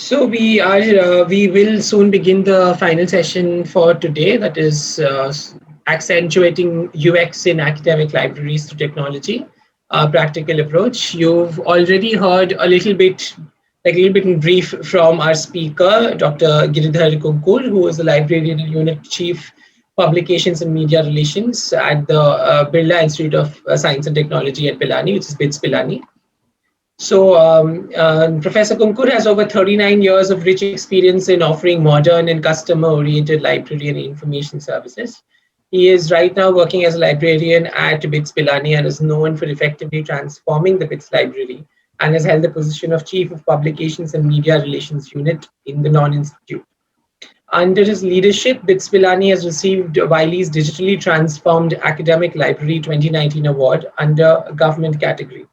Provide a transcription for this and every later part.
So we will soon begin the final session for today. That is accentuating UX in academic libraries through technology, a practical approach. You've already heard a little bit, like a little bit in brief from our speaker, Dr. Giridhar Kunkur, who is the librarian and unit chief publications and media relations at the Birla Institute of Science and Technology at Pilani, which is BITS Pilani. So, Professor Kunkur has over 39 years of rich experience in offering modern and customer-oriented library and information services. He is right now working as a librarian at BITS Pilani and is known for effectively transforming the BITS library and has held the position of Chief of Publications and Media Relations Unit in the non-institute. Under his leadership, BITS Pilani has received Wiley's Digitally Transformed Academic Library 2019 Award under a government category.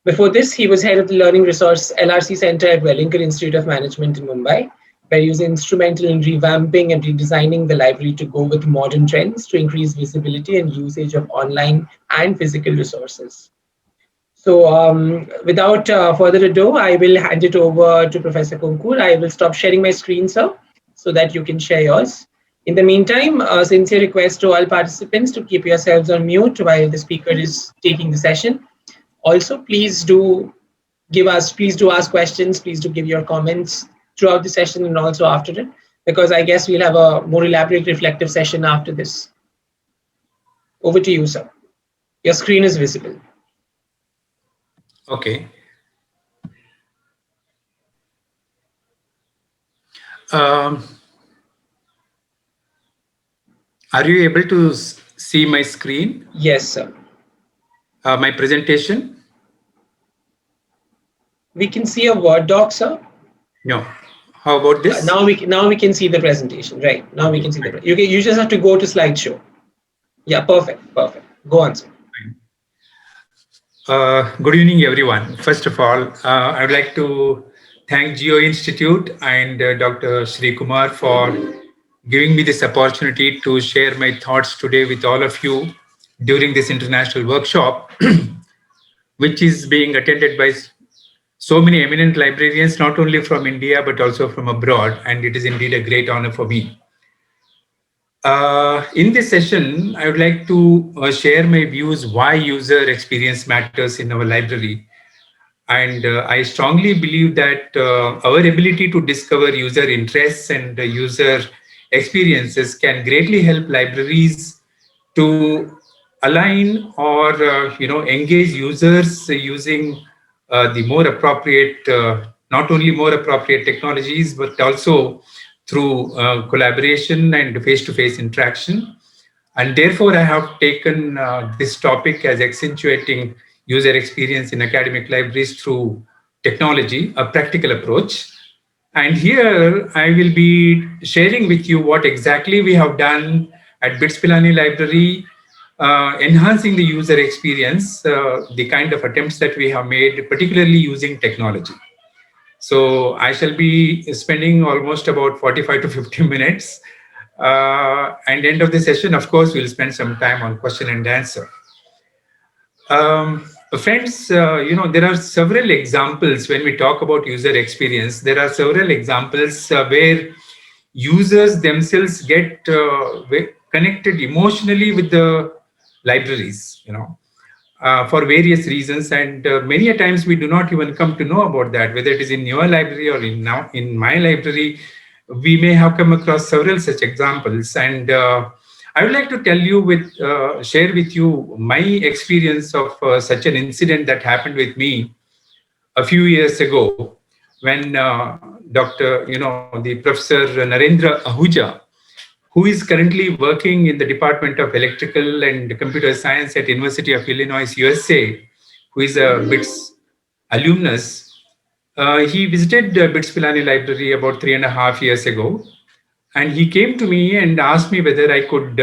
Before this, he was head of the Learning Resource LRC Center at Wellington Institute of Management in Mumbai, where he was instrumental in revamping and redesigning the library to go with modern trends to increase visibility and usage of online and physical resources. So without further ado, I will hand it over to Professor Kunkur. I will stop sharing my screen, sir, so that you can share yours. In the meantime, a sincere request to all participants to keep yourselves on mute while the speaker is taking the session. Also, please do ask questions, please do give your comments throughout the session and also after it, because I guess we'll have a more elaborate reflective session after this. Over to you, sir. Your screen is visible. Okay. Are you able to see my screen? Yes, sir. My presentation? We can see a Word doc, sir. No. How about this? Now we can see the presentation. Right. Now we can see the. You just have to go to slideshow. Yeah. Perfect. Go on, sir. Good evening, everyone. First of all, I would like to thank Geo Institute and Dr. Shri Kumar for giving me this opportunity to share my thoughts today with all of you during this international workshop, which is being attended by so many eminent librarians, not only from India, but also from abroad. And it is indeed a great honor for me. In this session, I would like to share my views why user experience matters in our library. And I strongly believe that our ability to discover user interests and user experiences can greatly help libraries to align or engage users using the more appropriate, not only more appropriate technologies, but also through collaboration and face-to-face interaction. And therefore, I have taken this topic as accentuating user experience in academic libraries through technology, a practical approach. And here I will be sharing with you what exactly we have done at BITS Pilani Library, enhancing the user experience, the kind of attempts that we have made, particularly using technology. So I shall be spending almost about 45 to 50 minutes. And end of the session, of course, we'll spend some time on question and answer. Friends, there are several examples when we talk about user experience. There are several examples where users themselves get connected emotionally with the libraries, for various reasons. And many a times we do not even come to know about that, whether it is in your library or in my library. We may have come across several such examples. And I would like to share with you my experience of such an incident that happened with me a few years ago when the Professor Narendra Ahuja, who is currently working in the Department of Electrical and Computer Science at University of Illinois, USA, who is a BITS alumnus, he visited BITS Pilani Library about 3.5 years ago. And he came to me and asked me whether I could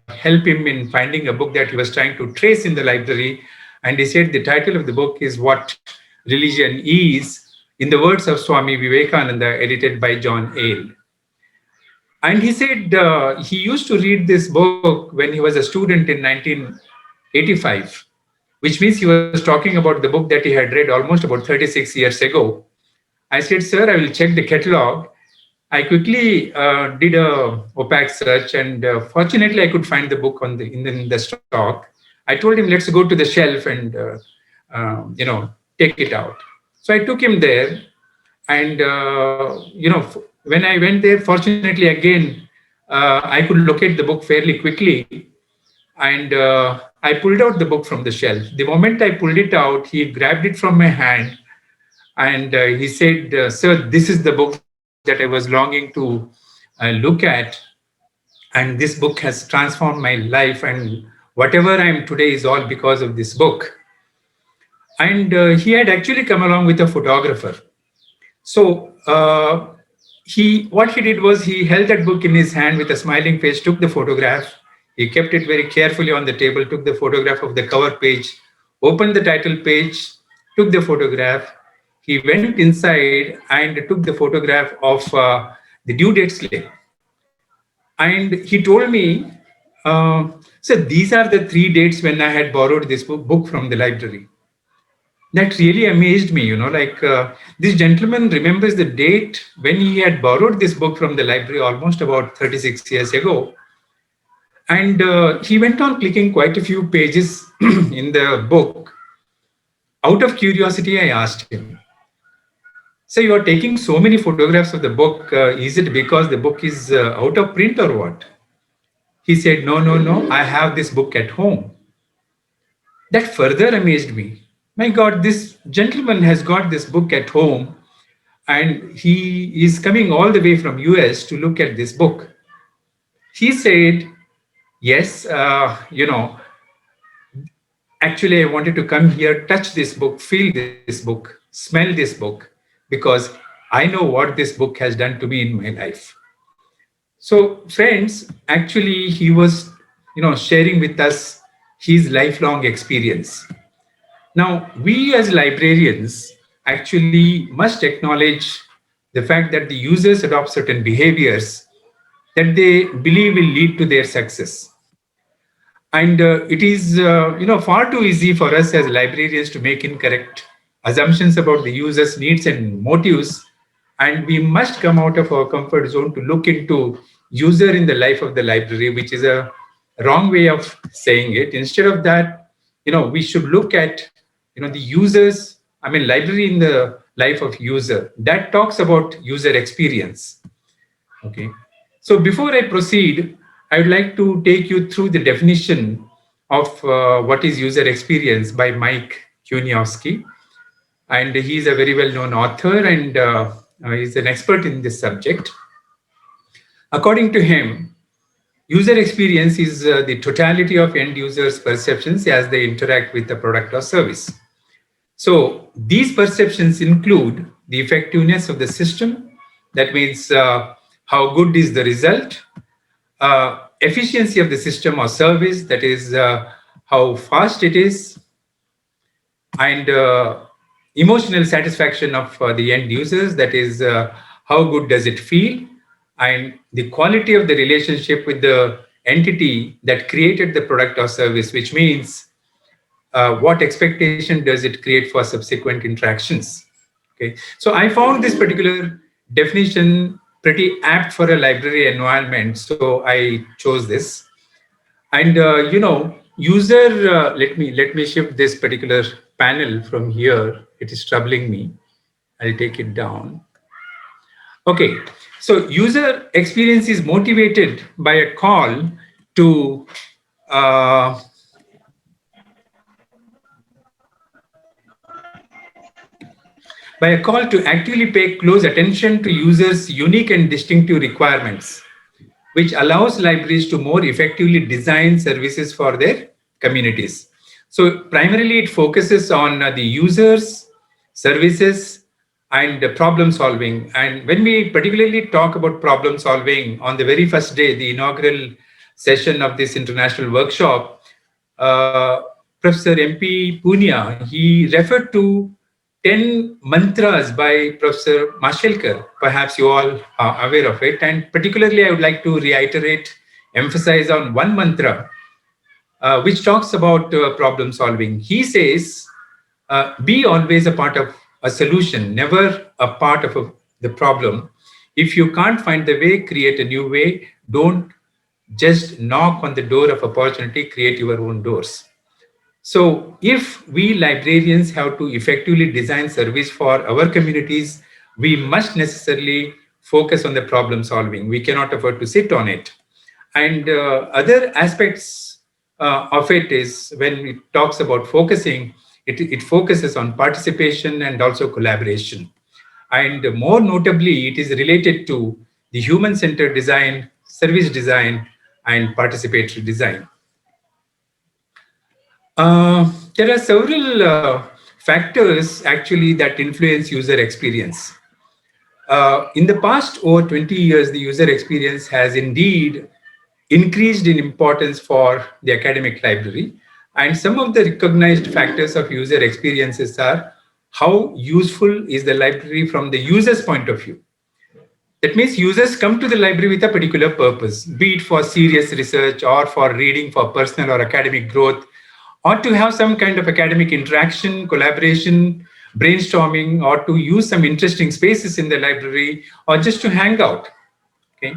help him in finding a book that he was trying to trace in the library. And he said the title of the book is What Religion Is, in the words of Swami Vivekananda, edited by John Ale. And he said he used to read this book when he was a student in 1985, which means he was talking about the book that he had read almost about 36 years ago. I said, sir, I will check the catalog. I quickly did a opaque search, and fortunately, I could find the book in the stock. I told him, let's go to the shelf and take it out. So I took him there, and when I went there, fortunately, again, I could locate the book fairly quickly, and I pulled out the book from the shelf. The moment I pulled it out, he grabbed it from my hand, and he said, sir, this is the book that I was longing to look at, and this book has transformed my life, and whatever I am today is all because of this book. And he had actually come along with a photographer. So he what he did was he held that book in his hand with a smiling face, took the photograph. He kept it very carefully on the table, took the photograph of the cover page, opened the title page, took the photograph. He went inside and took the photograph of the due date slip. And he told me, so these are the 3 dates when I had borrowed this book from the library. That really amazed me, like this gentleman remembers the date when he had borrowed this book from the library almost about 36 years ago. And he went on clicking quite a few pages in the book. Out of curiosity, I asked him, so you are taking so many photographs of the book. Is it because the book is out of print or what? He said, no, no, no, I have this book at home. That further amazed me. My God, this gentleman has got this book at home, and he is coming all the way from US to look at this book. He said, yes, actually I wanted to come here, touch this book, feel this book, smell this book, because I know what this book has done to me in my life. So friends, actually he was, sharing with us his lifelong experience. Now, we as librarians actually must acknowledge the fact that the users adopt certain behaviors that they believe will lead to their success. And it is, far too easy for us as librarians to make incorrect assumptions about the user's needs and motives. And we must come out of our comfort zone to look into user in the life of the library, which is a wrong way of saying it. Instead of that, we should look at, the users, library in the life of user. That talks about user experience. Okay. So before I proceed, I would like to take you through the definition of what is user experience by Mike Kuniowski. And he's a very well-known author, and he's an expert in this subject. According to him, user experience is the totality of end users' perceptions as they interact with the product or service. So these perceptions include the effectiveness of the system. That means how good is the result, efficiency of the system or service, that is how fast it is, and emotional satisfaction of the end users, that is how good does it feel, and the quality of the relationship with the entity that created the product or service, which means what expectation does it create for subsequent interactions. Okay, so I found this particular definition pretty apt for a library environment, so I chose this. And user, let me shift this particular panel from here. It is troubling me. I'll take it down. Okay, so user experience is motivated by a call to actively pay close attention to users' unique and distinctive requirements, which allows libraries to more effectively design services for their communities. So primarily it focuses on the users, services, and problem solving. And when we particularly talk about problem solving, on the very first day, the inaugural session of this international workshop, Professor MP Punia, he referred to 10 mantras by Professor Mashelkar. Perhaps you all are aware of it. And particularly, I would like to reiterate, emphasize on one mantra, which talks about problem solving. He says, be always a part of a solution, never a part of the problem. If you can't find the way, create a new way. Don't just knock on the door of opportunity, create your own doors. So, if we librarians have to effectively design service for our communities, we must necessarily focus on the problem solving. We cannot afford to sit on it. And other aspects of it is when it talks about focusing, it focuses on participation and also collaboration. And more notably, it is related to the human centered design, service design, and participatory design. There are several factors actually that influence user experience. In the past over 20 years, the user experience has indeed increased in importance for the academic library. And some of the recognized factors of user experiences are how useful is the library from the user's point of view. That means users come to the library with a particular purpose, be it for serious research or for reading for personal or academic growth, or to have some kind of academic interaction, collaboration, brainstorming, or to use some interesting spaces in the library, or just to hang out. Okay.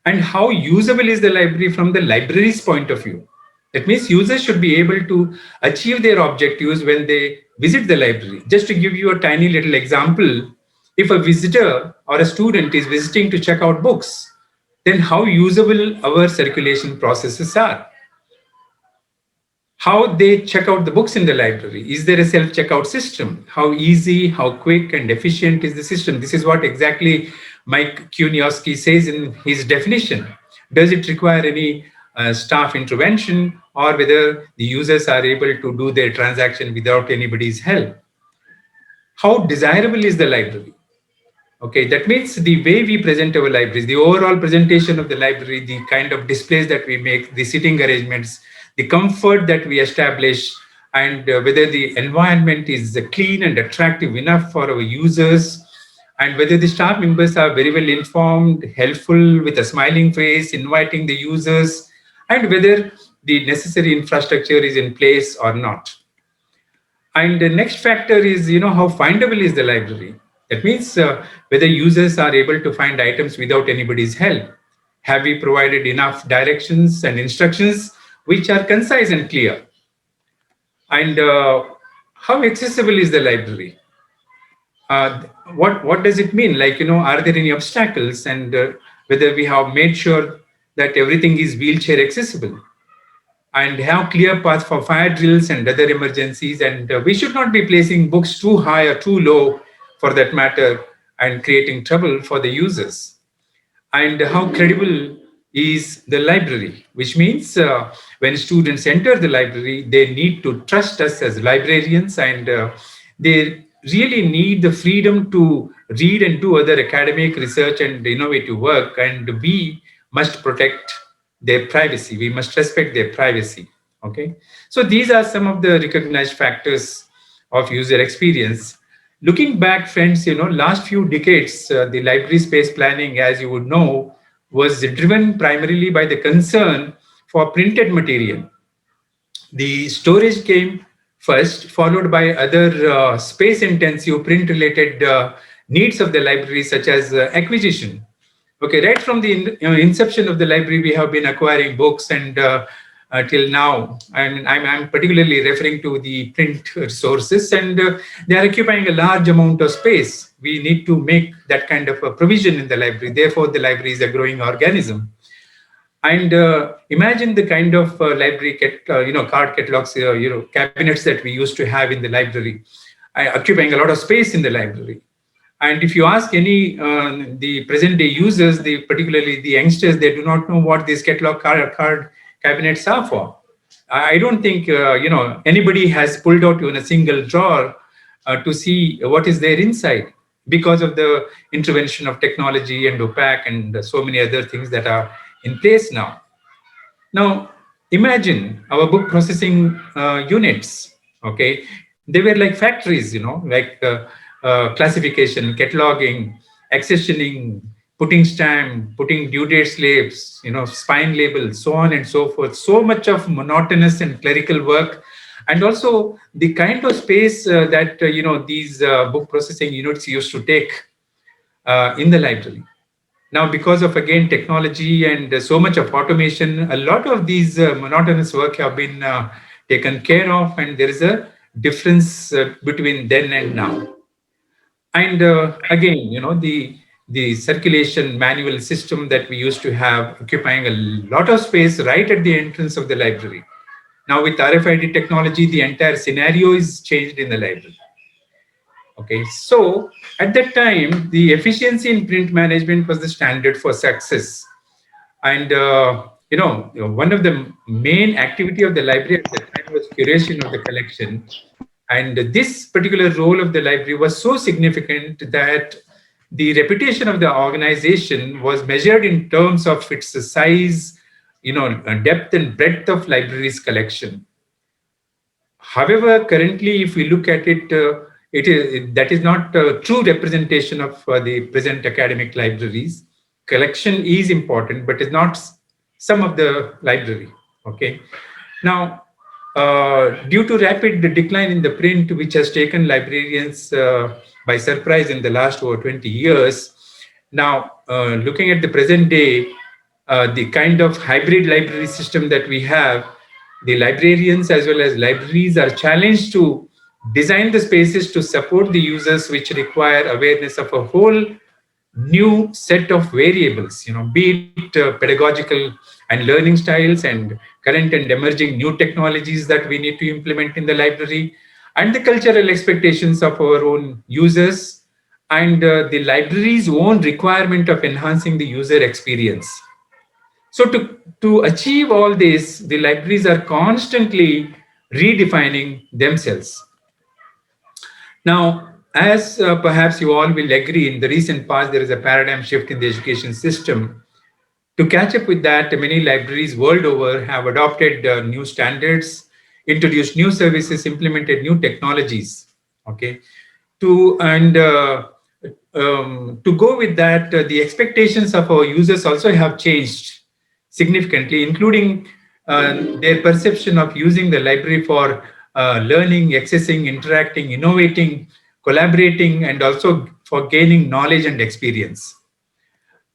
And how usable is the library from the library's point of view? That means users should be able to achieve their objectives when they visit the library. Just to give you a tiny little example, if a visitor or a student is visiting to check out books, then how usable our circulation processes are. How they check out the books in the library. Is there a self-checkout system? How easy, how quick and efficient is the system? This is what exactly Mike Kuniowski says in his definition. Does it require any staff intervention, or whether the users are able to do their transaction without anybody's help? How desirable is the library? Okay, that means the way we present our libraries, the overall presentation of the library, the kind of displays that we make, the sitting arrangements, the comfort that we establish, and whether the environment is clean and attractive enough for our users, and whether the staff members are very well informed, helpful, with a smiling face, inviting the users, and whether the necessary infrastructure is in place or not. And the next factor is, how findable is the library? That means whether users are able to find items without anybody's help. Have we provided enough directions and instructions which are concise and clear? And how accessible is the library? What does it mean? Like, are there any obstacles? And whether we have made sure that everything is wheelchair accessible, and have clear paths for fire drills and other emergencies. And we should not be placing books too high or too low, for that matter, and creating trouble for the users. And how credible is the library, which means when students enter the library, they need to trust us as librarians, and they really need the freedom to read and do other academic research and innovative work, and we must protect their privacy. We must respect their privacy. Okay, so these are some of the recognized factors of user experience. Looking back, friends, last few decades, the library space planning, as you would know, was driven primarily by the concern for printed material. The storage came first, followed by other space-intensive print-related needs of the library, such as acquisition. Okay, right from the inception of the library, we have been acquiring books, and till now, I'm particularly referring to the print sources, and they are occupying a large amount of space. We need to make that kind of a provision in the library. Therefore, the library is a growing organism. And imagine the kind of library, card catalogs, cabinets that we used to have in the library, occupying a lot of space in the library. And if you ask any the present day users, particularly the youngsters, they do not know what these catalog card cabinets are for. I don't think anybody has pulled out even a single drawer to see what is there inside, because of the intervention of technology and OPAC and so many other things that are in place now. Now, imagine our book processing units. Okay, they were like factories, like classification, cataloging, accessioning, putting stamp, putting due date slips, spine labels, so on and so forth. So much of monotonous and clerical work. And also the kind of space that these book processing units used to take in the library. Now, because of again technology and so much of automation, a lot of these monotonous work have been taken care of, and there is a difference between then and now. And again, the circulation manual system that we used to have occupying a lot of space right at the entrance of the library. Now with RFID technology, the entire scenario is changed in the library. Okay, so at that time, the efficiency in print management was the standard for success. And one of the main activity of the library at that time was curation of the collection. And this particular role of the library was so significant that the reputation of the organization was measured in terms of its size, depth and breadth of library's collection. However, currently, if we look at it, that is not a true representation of the present academic libraries. Collection is important, but is not some of the library. Okay. Now, due to rapid decline in the print, which has taken librarians by surprise in the last over 20 years, now looking at the present day, the kind of hybrid library system that we have, the librarians as well as libraries are challenged to design the spaces to support the users, which require awareness of a whole new set of variables, be it pedagogical and learning styles and current and emerging new technologies that we need to implement in the library, and the cultural expectations of our own users, and the library's own requirement of enhancing the user experience. So to achieve all this, the libraries are constantly redefining themselves. Now, as perhaps you all will agree, in the recent past, there is a paradigm shift in the education system. To catch up with that, many libraries world over have adopted new standards, introduced new services, implemented new technologies. Okay, to go with that, the expectations of our users also have changed significantly, including their perception of using the library for learning, accessing, interacting, innovating, collaborating, and also for gaining knowledge and experience.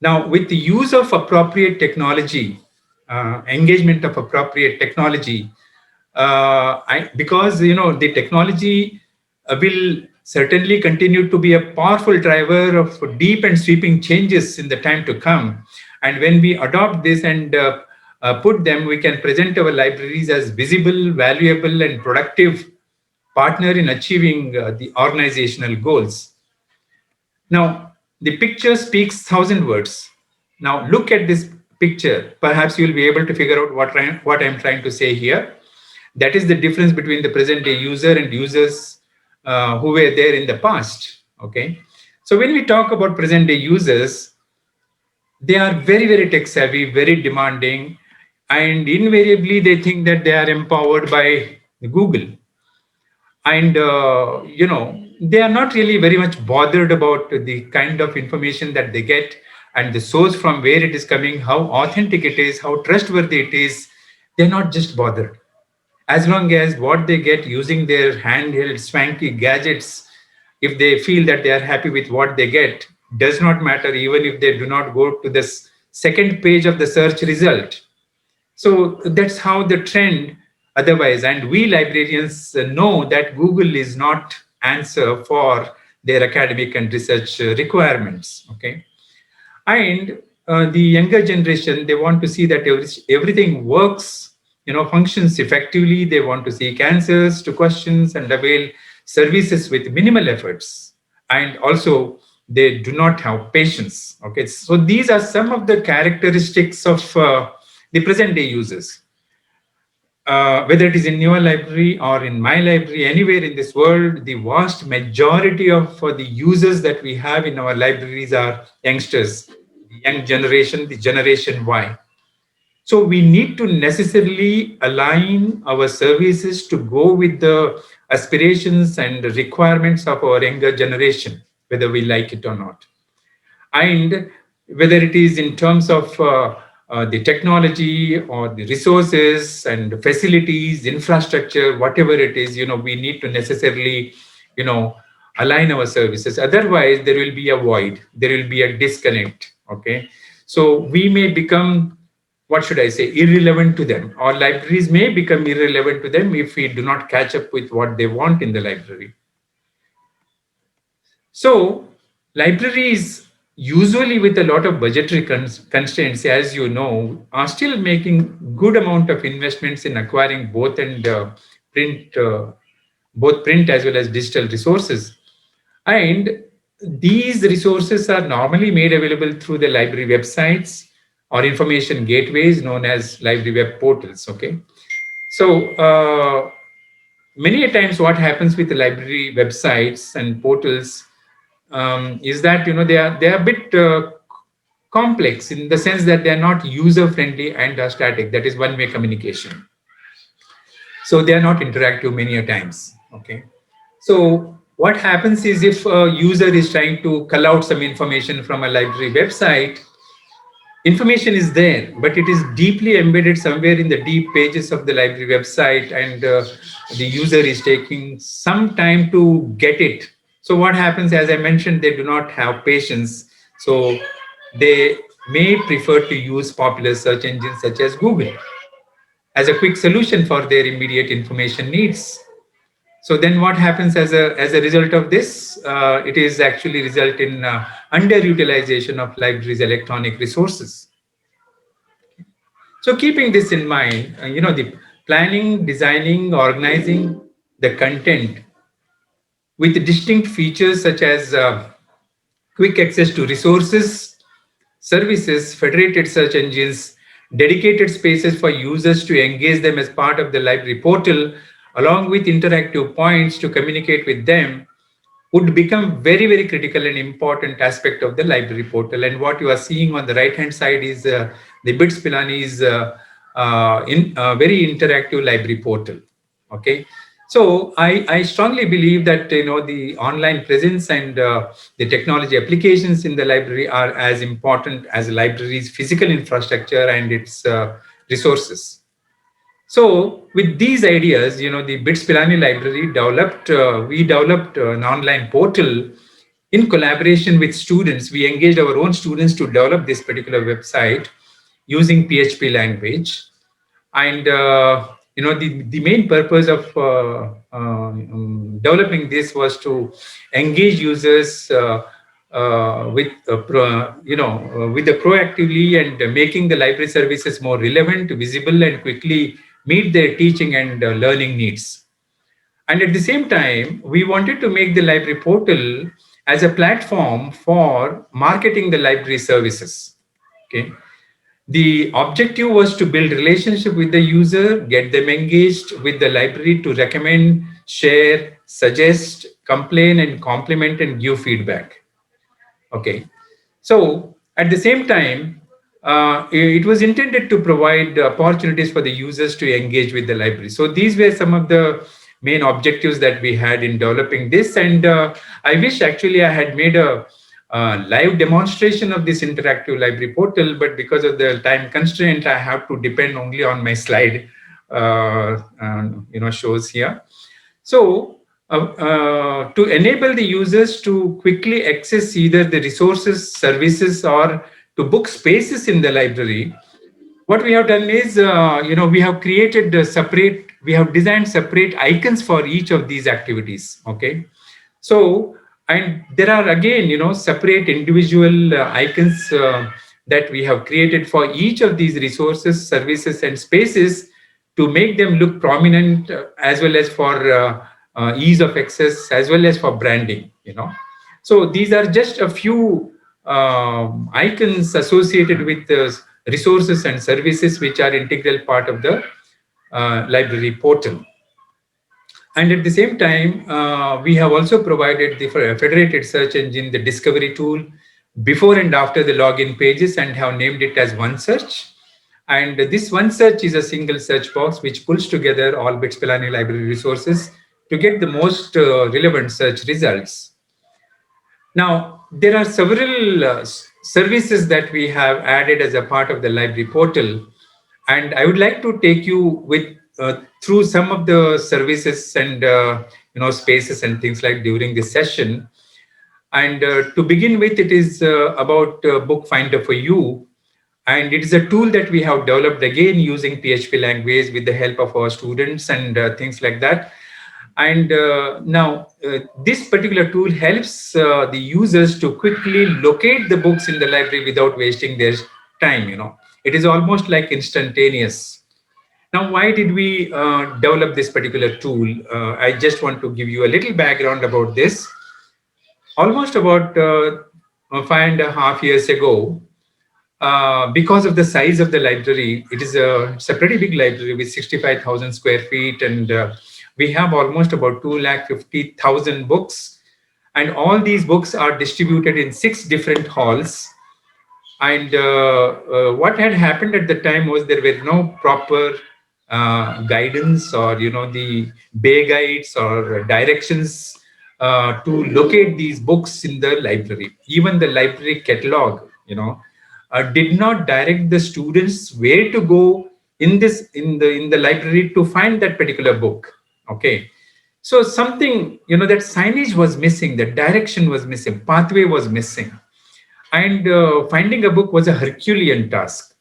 Now, with the use of appropriate technology, engagement of appropriate technology, because the technology will certainly continue to be a powerful driver of deep and sweeping changes in the time to come. And when we adopt this and put them, we can present our libraries as visible, valuable, and productive partner in achieving the organizational goals. Now, the picture speaks 1,000 words. Now, look at this picture. Perhaps you'll be able to figure out what I'm trying to say here. That is the difference between the present day user and users who were there in the past. Okay. So when we talk about present day users, they are very, very tech savvy, very demanding, and invariably they think that they are empowered by Google. And they are not really very much bothered about the kind of information that they get and the source from where it is coming, how authentic it is, how trustworthy it is. They're not just bothered, as long as what they get using their handheld swanky gadgets, if they feel that they are happy with what they get, does not matter, even if they do not go to this second page of the search result. So that's how the trend otherwise. And we librarians know that Google is not answer for their academic and research requirements. Okay. And the younger generation, they want to see that everything works, functions effectively. They want to seek answers to questions and avail services with minimal efforts. And also, they do not have patience. Okay. So these are some of the characteristics of the present day users. Whether it is in your library or in my library, anywhere in this world, the vast majority of the users that we have in our libraries are youngsters, the young generation, the generation Y. So we need to necessarily align our services to go with the aspirations and the requirements of our younger generation, whether we like it or not. And whether it is in terms of the technology or the resources and facilities, infrastructure, whatever it is, we need to necessarily, you know, align our services. Otherwise, there will be a void, there will be a disconnect. Okay. So we may become, what should I say, irrelevant to them, or libraries may become irrelevant to them if we do not catch up with what they want in the library. So, libraries, usually with a lot of budgetary constraints, as you know, are still making good amount of investments in acquiring print, both print as well as digital resources. And these resources are normally made available through the library websites or information gateways known as library web portals. Okay, so many a times what happens with the library websites and portals is that they are a bit complex, in the sense that they are not user friendly and are static. That is one way communication, so they are not interactive many a times. Okay, so what happens is, if a user is trying to cull out some information from a library website, information is there, but it is deeply embedded somewhere in the deep pages of the library website, and the user is taking some time to get it. So what happens, as I mentioned, they do not have patience. So they may prefer to use popular search engines such as Google as a quick solution for their immediate information needs. So then what happens as a result of this? It is actually result in underutilization of libraries' electronic resources. So keeping this in mind, the planning, designing, organizing the content with distinct features such as quick access to resources, services, federated search engines, dedicated spaces for users to engage them as part of the library portal, along with interactive points to communicate with them, would become very, very critical and important aspect of the library portal. And what you are seeing on the right hand side is the BITS Pilani's in very interactive library portal. Okay, so I strongly believe that the online presence and the technology applications in the library are as important as library's physical infrastructure and its resources. So with these ideas, the BITS Pilani library we developed an online portal in collaboration with students. We engaged our own students to develop this particular website using PHP language. And, the main purpose of developing this was to engage users with the proactively and making the library services more relevant, visible, and quickly meet their teaching and learning needs. And at the same time, we wanted to make the library portal as a platform for marketing the library services. Okay, the objective was to build relationship with the user, get them engaged with the library to recommend, share, suggest, complain, and compliment and give feedback. Okay. So at the same time, it was intended to provide opportunities for the users to engage with the library. So these were some of the main objectives that we had in developing this. And I wish actually I had made a live demonstration of this interactive library portal, but because of the time constraint, I have to depend only on my slide, shows here. So, to enable the users to quickly access either the resources, services, or to book spaces in the library, what we have done is, we have designed separate icons for each of these activities. Okay. So, and there are again, separate individual icons that we have created for each of these resources, services, and spaces to make them look prominent, as well as for ease of access, as well as for branding. So these are just a few icons associated with resources and services which are integral part of the library portal. And at the same time, we have also provided the federated search engine, the discovery tool, before and after the login pages, and have named it as One Search. And this One Search is a single search box which pulls together all BITS Pilani library resources to get the most relevant search results. Now, there are several services that we have added as a part of the library portal. And I would like to take you with through some of the services and spaces and things like during this session. And to begin with, it is about Book Finder for You. And it is a tool that we have developed again using PHP language with the help of our students and things like that. And now this particular tool helps the users to quickly locate the books in the library without wasting their time. It is almost like instantaneous. Now, why did we develop this particular tool? I just want to give you a little background about this. Almost about 5.5 years ago, because of the size of the library, it's a pretty big library with 65,000 square feet, and we have almost about 250,000 books. And all these books are distributed in 6 different halls. And what had happened at the time was there were no proper guidance or the bay guides or directions to locate these books in the library. Even the library catalog, did not direct the students where to go in the library to find that particular book. Okay, so something, that signage was missing, that direction was missing, pathway was missing, and finding a book was a Herculean task.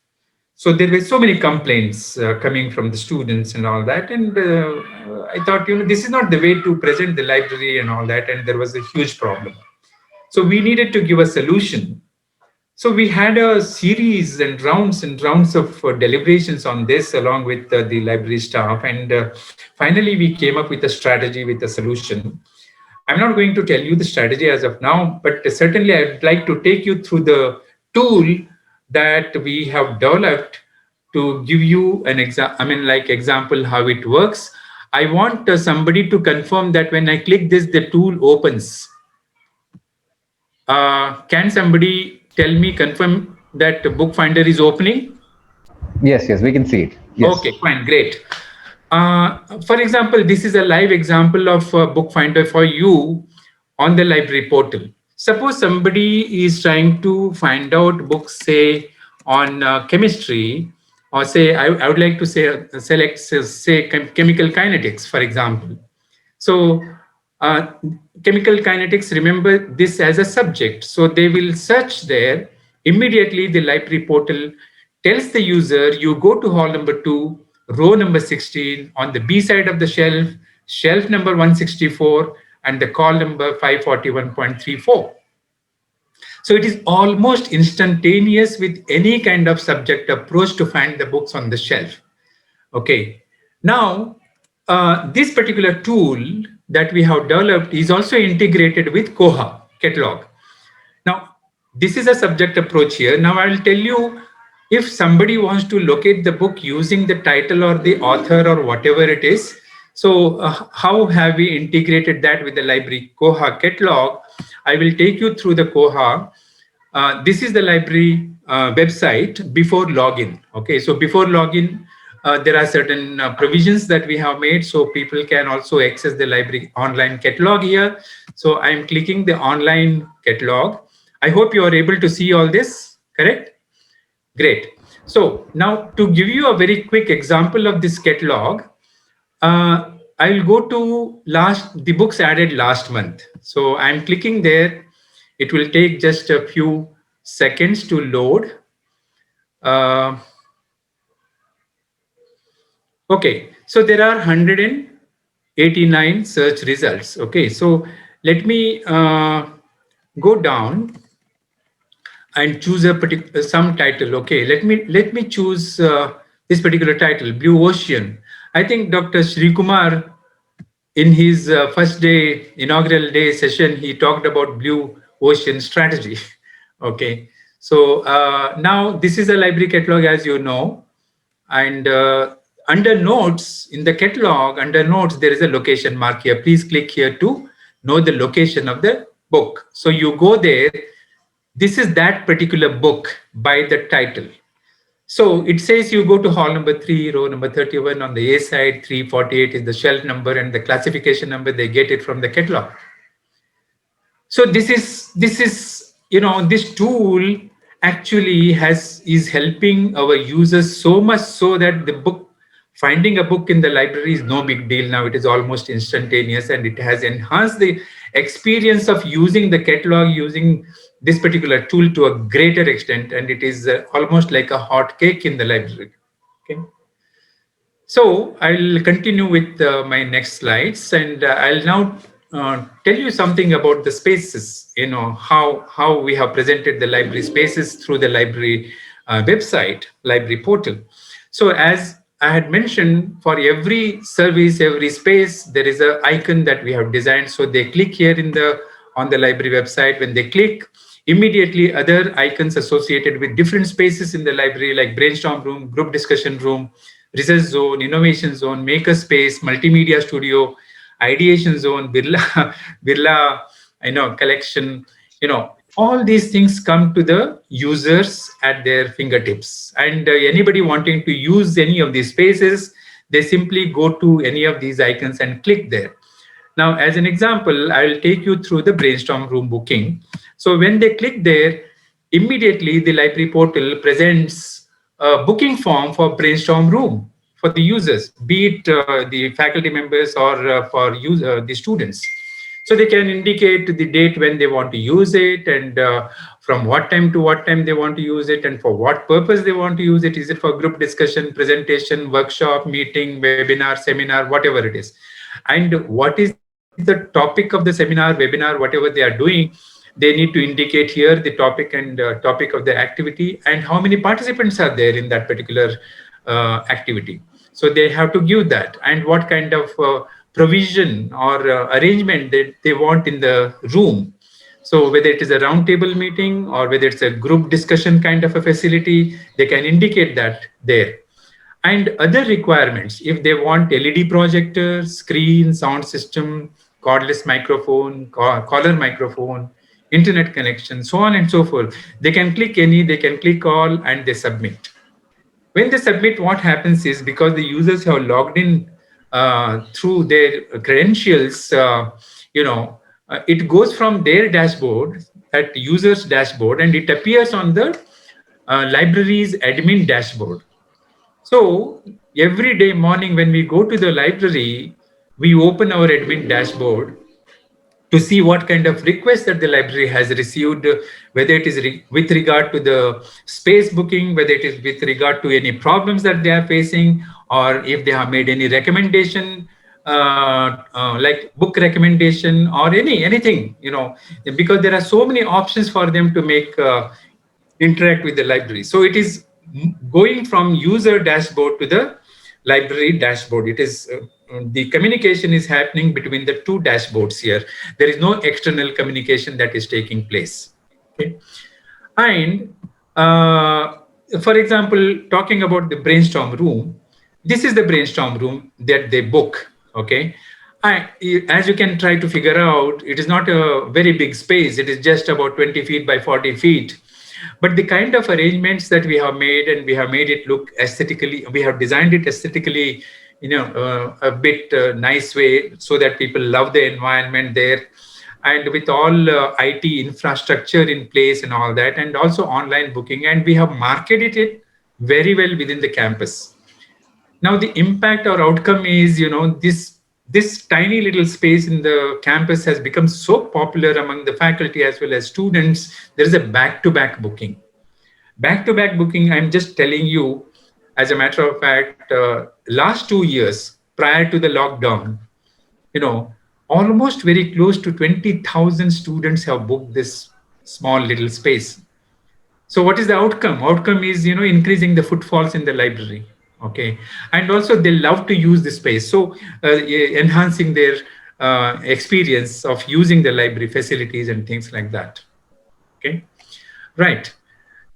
So there were so many complaints coming from the students and all that, and I thought, this is not the way to present the library and all that, and there was a huge problem. So we needed to give a solution. So we had a series and rounds of deliberations on this along with the library staff, and finally we came up with a strategy, with a solution. I'm not going to tell you the strategy as of now, but certainly I'd like to take you through the tool that we have developed to give you an example how it works. I want somebody to confirm that when I click this, the tool opens. Can somebody tell me, confirm that the book finder is opening? Yes, we can see it. Yes. Okay, fine, great. For example, this is a live example of book finder for you on the library portal. Suppose somebody is trying to find out books, say, on chemistry, or say, I would like to select, say, chemical kinetics, for example. So uh, chemical kinetics, remember this as a subject. So they will search there. Immediately, the library portal tells the user, you go to hall number 2, row number 16, on the B side of the shelf, shelf number 164, and the call number 541.34. So it is almost instantaneous with any kind of subject approach to find the books on the shelf. Okay. Now, this particular tool that we have developed is also integrated with Koha catalog. Now, this is a subject approach here. Now, I will tell you, if somebody wants to locate the book using the title or the author or whatever it is, so how have we integrated that with the library Koha catalog? I will take you through the Koha. This is the library website before login. Okay, so before login, there are certain provisions that we have made so people can also access the library online catalog here. So I'm clicking the online catalog. I hope you are able to see all this, correct? Great. So now to give you a very quick example of this catalog, I'll go to the books added last month. So I'm clicking there. It will take just a few seconds to load. Okay, so there are 189 search results. Okay, so let me go down and choose a particular some title. Okay, let me choose this particular title, Blue Ocean. I think Dr. Sri Kumar, in his first day inaugural day session, he talked about Blue Ocean strategy. Okay, so now this is a library catalog, as you know, and under notes in the catalog, under notes there is a location mark here. Please click here to know the location of the book. So you go there. This is that particular book by the title. So it says you go to hall number 3, row number 31 on the A side, 348 is the shelf number, and the classification number, they get it from the catalog. So this is this tool actually has is helping our users so much so that the book finding a book in the library is no big deal now. It is almost instantaneous, and it has enhanced the experience of using the catalog, using this particular tool to a greater extent, and it is almost like a hot cake in the library. Okay. So I'll continue with my next slides, and I'll now tell you something about the spaces. How we have presented the library spaces through the library website, library portal. So as I had mentioned, for every service, every space, there is an icon that we have designed. So they click here in the on the library website. When they click, immediately other icons associated with different spaces in the library, like brainstorm room, group discussion room, research zone, innovation zone, maker space, multimedia studio, ideation zone, Birla, Birla, collection, all these things come to the users at their fingertips. And anybody wanting to use any of these spaces, they simply go to any of these icons and click there. Now, as an example, I will take you through the brainstorm room booking. So when they click there, immediately the library portal presents a booking form for brainstorm room for the users, be it the faculty members or the students. So they can indicate the date when they want to use it, and from what time to what time they want to use it, and for what purpose they want to use it. Is it for group discussion, presentation, workshop, meeting, webinar, seminar, whatever it is. And what is the topic of the seminar, webinar, whatever they are doing, they need to indicate here the topic and topic of the activity and how many participants are there in that particular activity. So they have to give that, and what kind of provision or arrangement that they want in the room. So whether it is a roundtable meeting or whether it's a group discussion kind of a facility, they can indicate that there. And other requirements, if they want LED projector, screen, sound system, cordless microphone, collar microphone, internet connection, so on and so forth, they can click any, they can click all, and they submit. When they submit, what happens is, because the users have logged in through their credentials, it goes from their dashboard, that user's dashboard, and it appears on the library's admin dashboard. So every day morning when we go to the library, we open our admin dashboard to see what kind of requests that the library has received, whether it is with regard to the space booking, whether it is with regard to any problems that they are facing, or if they have made any recommendation, like book recommendation or anything, because there are so many options for them to make interact with the library. So it is going from user dashboard to the library dashboard. It is the communication is happening between the two dashboards here. There is no external communication that is taking place. Okay. And for example, talking about the brainstorm room, this is the brainstorm room that they book. Okay. As you can try to figure out, it is not a very big space. It is just about 20 feet by 40 feet. But the kind of arrangements that we have made, and we have made it look aesthetically, we have designed it aesthetically, a bit nice way, so that people love the environment there, and with all IT infrastructure in place and all that, and also online booking, and we have marketed it very well within the campus. Now the impact or outcome is, this tiny little space in the campus has become so popular among the faculty as well as students. There is a back-to-back booking. Back-to-back booking, I'm just telling you, as a matter of fact, last 2 years prior to the lockdown, almost very close to 20,000 students have booked this small little space. So what is the outcome? Outcome is, increasing the footfalls in the library. Okay. And also they love to use the space. So enhancing their experience of using the library facilities and things like that. Okay. Right.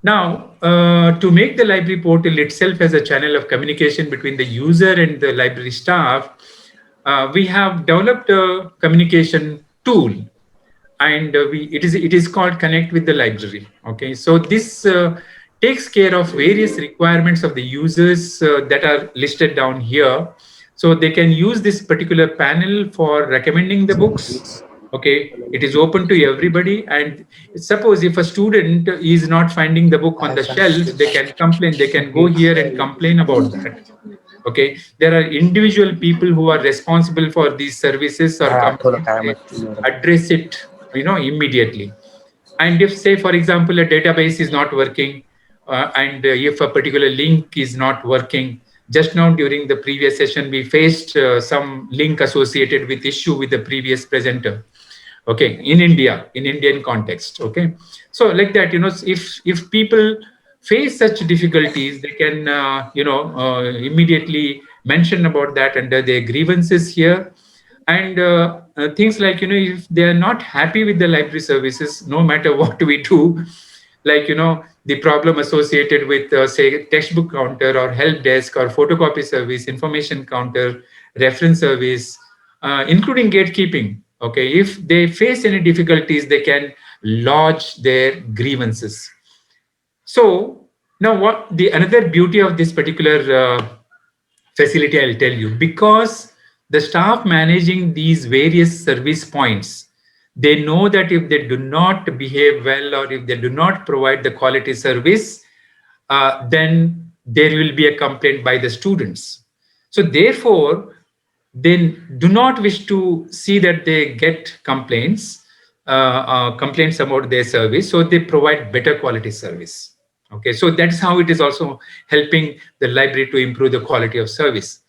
Now, to make the library portal itself as a channel of communication between the user and the library staff, we have developed a communication tool, and it is called Connect with the Library. Okay, so this takes care of various requirements of the users that are listed down here. So they can use this particular panel for recommending the books. Okay, it is open to everybody. And suppose if a student is not finding the book on the shelf, they can complain. They can go here and complain about that. Okay, there are individual people who are responsible for these services or complaints. They address it, immediately. And if, say, for example, a database is not working, and if a particular link is not working, just now during the previous session, we faced some link associated with issue with the previous presenter. Okay, in India, in Indian context. Okay, so like that, if people face such difficulties, they can, immediately mention about that under their grievances here. And things like, if they are not happy with the library services, no matter what we do, like, the problem associated with, say, textbook counter or help desk or photocopy service, information counter, reference service, including gatekeeping. Okay, if they face any difficulties, they can lodge their grievances. So now, what the another beauty of this particular facility, I'll tell you, because the staff managing these various service points, they know that if they do not behave well or if they do not provide the quality service, then there will be a complaint by the students. So therefore, they do not wish to see that they get complaints about their service, so they provide better quality service. Okay, so that's how it is also helping the library to improve the quality of service.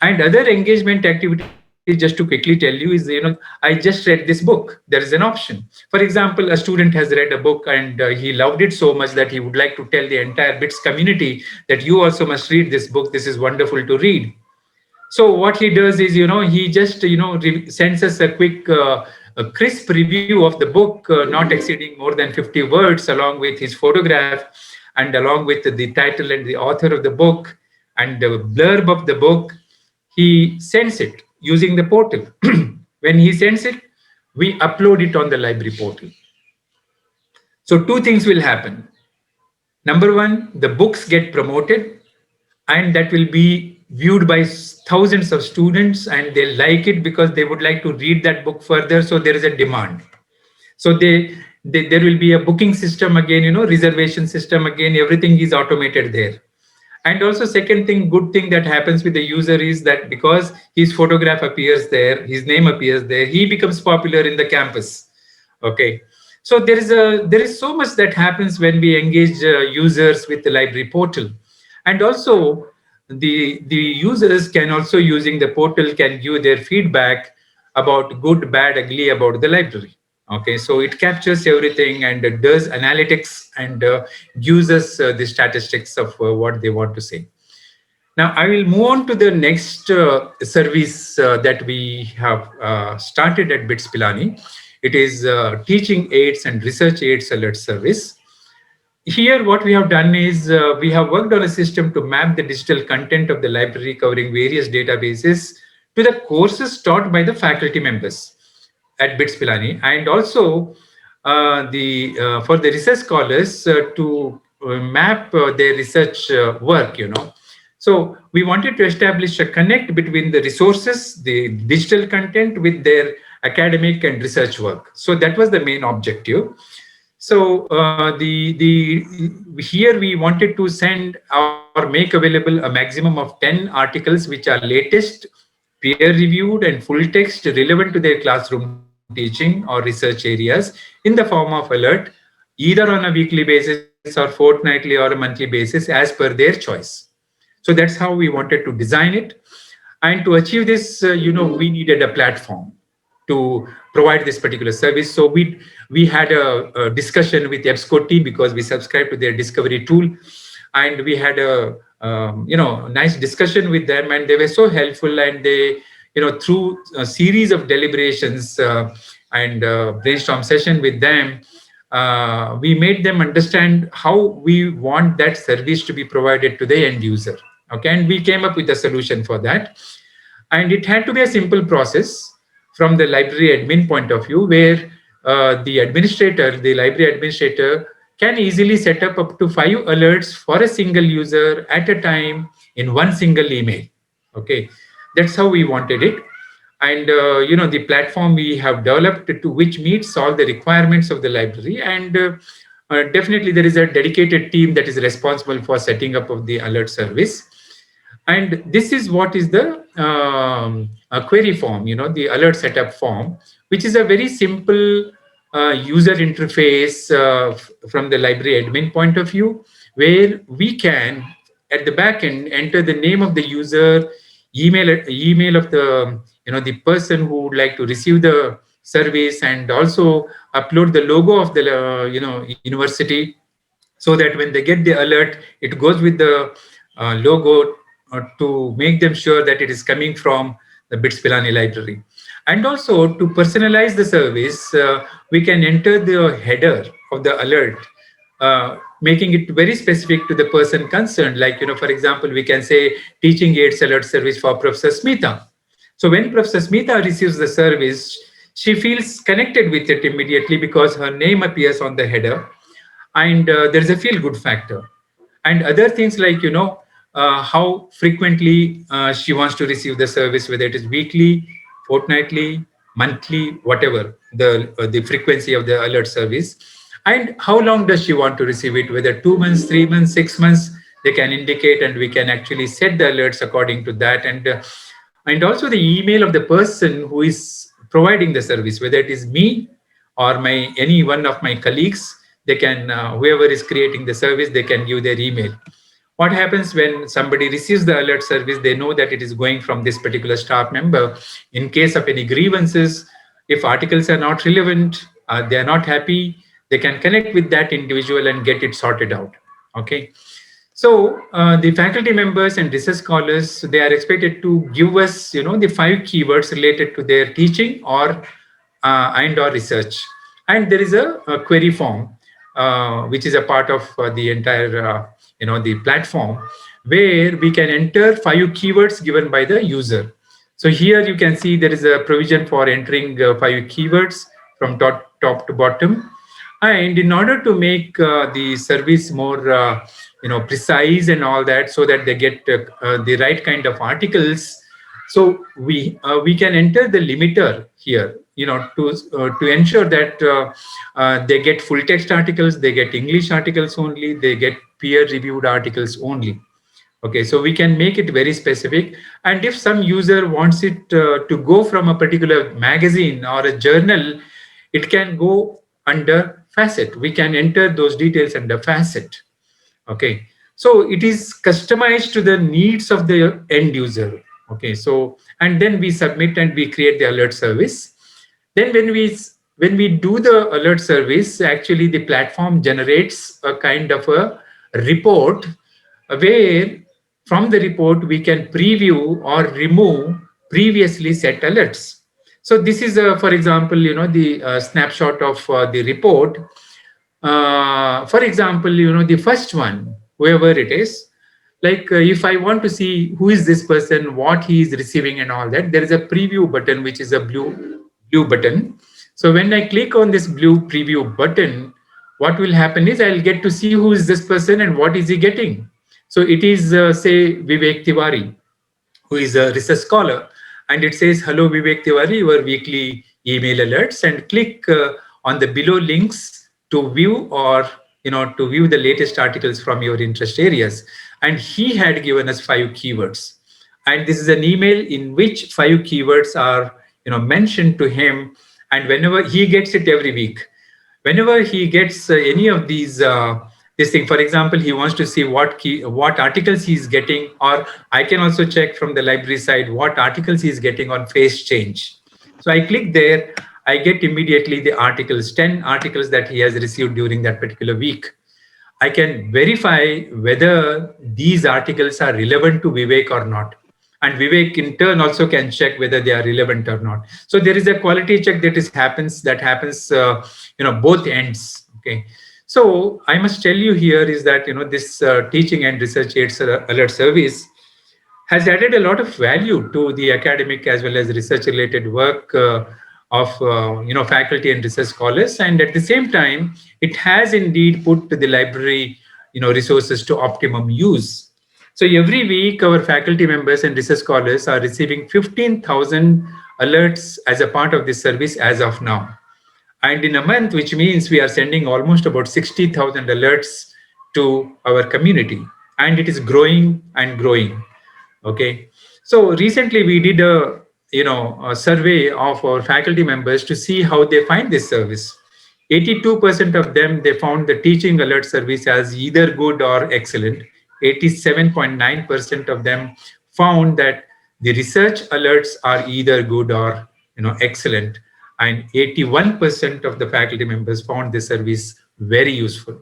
And other engagement activities, just to quickly tell you, is, I just read this book. There is an option. For example, a student has read a book and he loved it so much that he would like to tell the entire BITS community that you also must read this book. This is wonderful to read. So what he does is, he just, sends us a quick, a crisp review of the book, not exceeding more than 50 words, along with his photograph and along with the title and the author of the book and the blurb of the book. He sends it using the portal. When he sends it, we upload it on the library portal. So two things will happen. Number one, the books get promoted, and that will be viewed by thousands of students, and they like it because they would like to read that book further. So there is a demand. So there will be a booking system again, reservation system again. Everything is automated there. And also, second thing, good thing that happens with the user is that because his photograph appears there, his name appears there, he becomes popular in the campus. Okay, so there is so much that happens when we engage users with the library portal. And also, the users can also, using the portal, can give their feedback about good, bad, ugly about the library. Okay, so it captures everything and does analytics and gives us the statistics of what they want to say. Now, I will move on to the next service that we have started at BITS Pilani. It is Teaching Aids and Research Aids Alert Service. Here, what we have done is we have worked on a system to map the digital content of the library covering various databases to the courses taught by the faculty members at BITS Pilani, and also for the research scholars to map their research work. So we wanted to establish a connect between the resources, the digital content, with their academic and research work. So that was the main objective. So the here we wanted to send or make available a maximum of 10 articles which are latest, peer-reviewed, and full text relevant to their classroom teaching or research areas in the form of alert, either on a weekly basis or fortnightly or a monthly basis as per their choice. So that's how we wanted to design it. And to achieve this, we needed a platform to provide this particular service. So we had a discussion with EBSCO team because we subscribe to their discovery tool, and we had a nice discussion with them, and they were so helpful. And they, through a series of deliberations and brainstorm session with them, we made them understand how we want that service to be provided to the end user. Okay, and we came up with a solution for that. And it had to be a simple process from the library admin point of view, where the library administrator, can easily set up to 5 alerts for a single user at a time in one single email. Okay, that's how we wanted it. And the platform we have developed to which meets all the requirements of the library. And definitely there is a dedicated team that is responsible for setting up of the alert service. And this is what is the a query form, the alert setup form, which is a very simple user interface from the library admin point of view, where we can at the back end enter the name of the user, email of the the person who would like to receive the service, and also upload the logo of the university, so that when they get the alert, it goes with the logo to make them sure that it is coming from the BITS Pilani library. And also to personalize the service, we can enter the header of the alert, making it very specific to the person concerned. Like, for example, we can say teaching aids alert service for Professor Smita. So when Professor Smita receives the service, she feels connected with it immediately because her name appears on the header, and there's a feel good factor. And other things like how frequently she wants to receive the service, whether it is weekly, fortnightly, monthly, whatever the frequency of the alert service, and how long does she want to receive it, whether 2 months, 3 months, 6 months, they can indicate, and we can actually set the alerts according to that. And also the email of the person who is providing the service, whether it is me or my any one of my colleagues. They can whoever is creating the service, they can give their email. What happens when somebody receives the alert service, they know that it is going from this particular staff member. In case of any grievances, if articles are not relevant, they are not happy, they can connect with that individual and get it sorted out. Okay. So the faculty members and research scholars, they are expected to give us, the 5 keywords related to their teaching or and or research. And there is a query form, which is a part of the entire, the platform, where we can enter 5 keywords given by the user. So here you can see there is a provision for entering 5 keywords from top to bottom. And in order to make the service more precise and all that, so that they get the right kind of articles, so we can enter the limiter here, to ensure that they get full text articles, they get English articles only, they get peer reviewed articles only. Okay, so we can make it very specific. And if some user wants it to go from a particular magazine or a journal, it can go under facet. We can enter those details under facet. Okay, so it is customized to the needs of the end user. Okay, so and then we submit and we create the alert service. Then when we do the alert service, actually the platform generates a kind of a report, where from the report we can preview or remove previously set alerts. So this is for example, the snapshot of the report. For example, the first one, whoever it is, like if I want to see who is this person, what he is receiving and all that, there is a preview button, which is a blue button. So when I click on this blue preview button, what will happen is I'll get to see who is this person and what is he getting. So it is say Vivek Tiwari, who is a research scholar, and it says, hello Vivek Tiwari, your weekly email alerts, and click on the below links to view, or to view the latest articles from your interest areas. And he had given us 5 keywords, and this is an email in which 5 keywords are mentioned to him. And whenever he gets it every week, whenever he gets any of these this thing, for example, he wants to see what articles he's getting, or I can also check from the library side what articles he's getting on phase change. So I click there, I get immediately the articles, 10 articles that he has received during that particular week. I can verify whether these articles are relevant to Vivek or not. And Vivek in turn also can check whether they are relevant or not. So there is a quality check that happens both ends. Okay. So I must tell you here is that this teaching and research aids alert service has added a lot of value to the academic as well as research related work of faculty and research scholars. And at the same time, it has indeed put the library resources to optimum use. So every week, our faculty members and research scholars are receiving 15,000 alerts as a part of this service as of now. And in a month, which means we are sending almost about 60,000 alerts to our community. And it is growing and growing. Okay. So recently we did a survey of our faculty members to see how they find this service. 82% of them, they found the teaching alert service as either good or excellent. 87.9% of them found that the research alerts are either good or excellent, and 81% of the faculty members found this service very useful.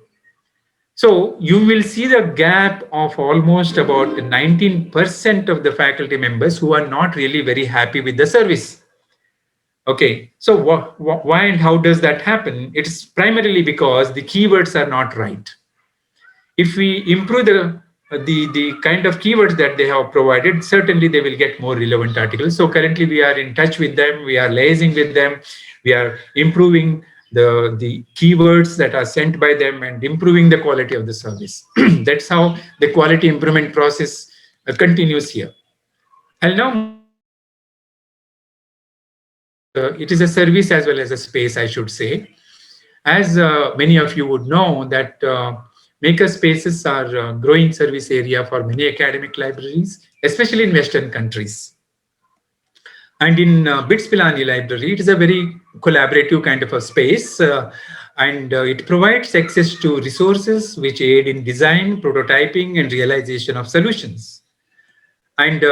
So you will see the gap of almost about 19% of the faculty members who are not really very happy with the service. Okay, so why and how does that happen? It's primarily because the keywords are not right. If we improve the kind of keywords that they have provided, certainly they will get more relevant articles. So currently we are in touch with them, we are liaising with them, we are improving the keywords that are sent by them and improving the quality of the service. That's how the quality improvement process continues here. I'll now move to the makerspace. It is a service as well as a space, I should say. As many of you would know that makerspaces are a growing service area for many academic libraries, especially in Western countries. And in BITS Pilani library, it is a very collaborative kind of a space, and it provides access to resources which aid in design, prototyping, and realization of solutions. And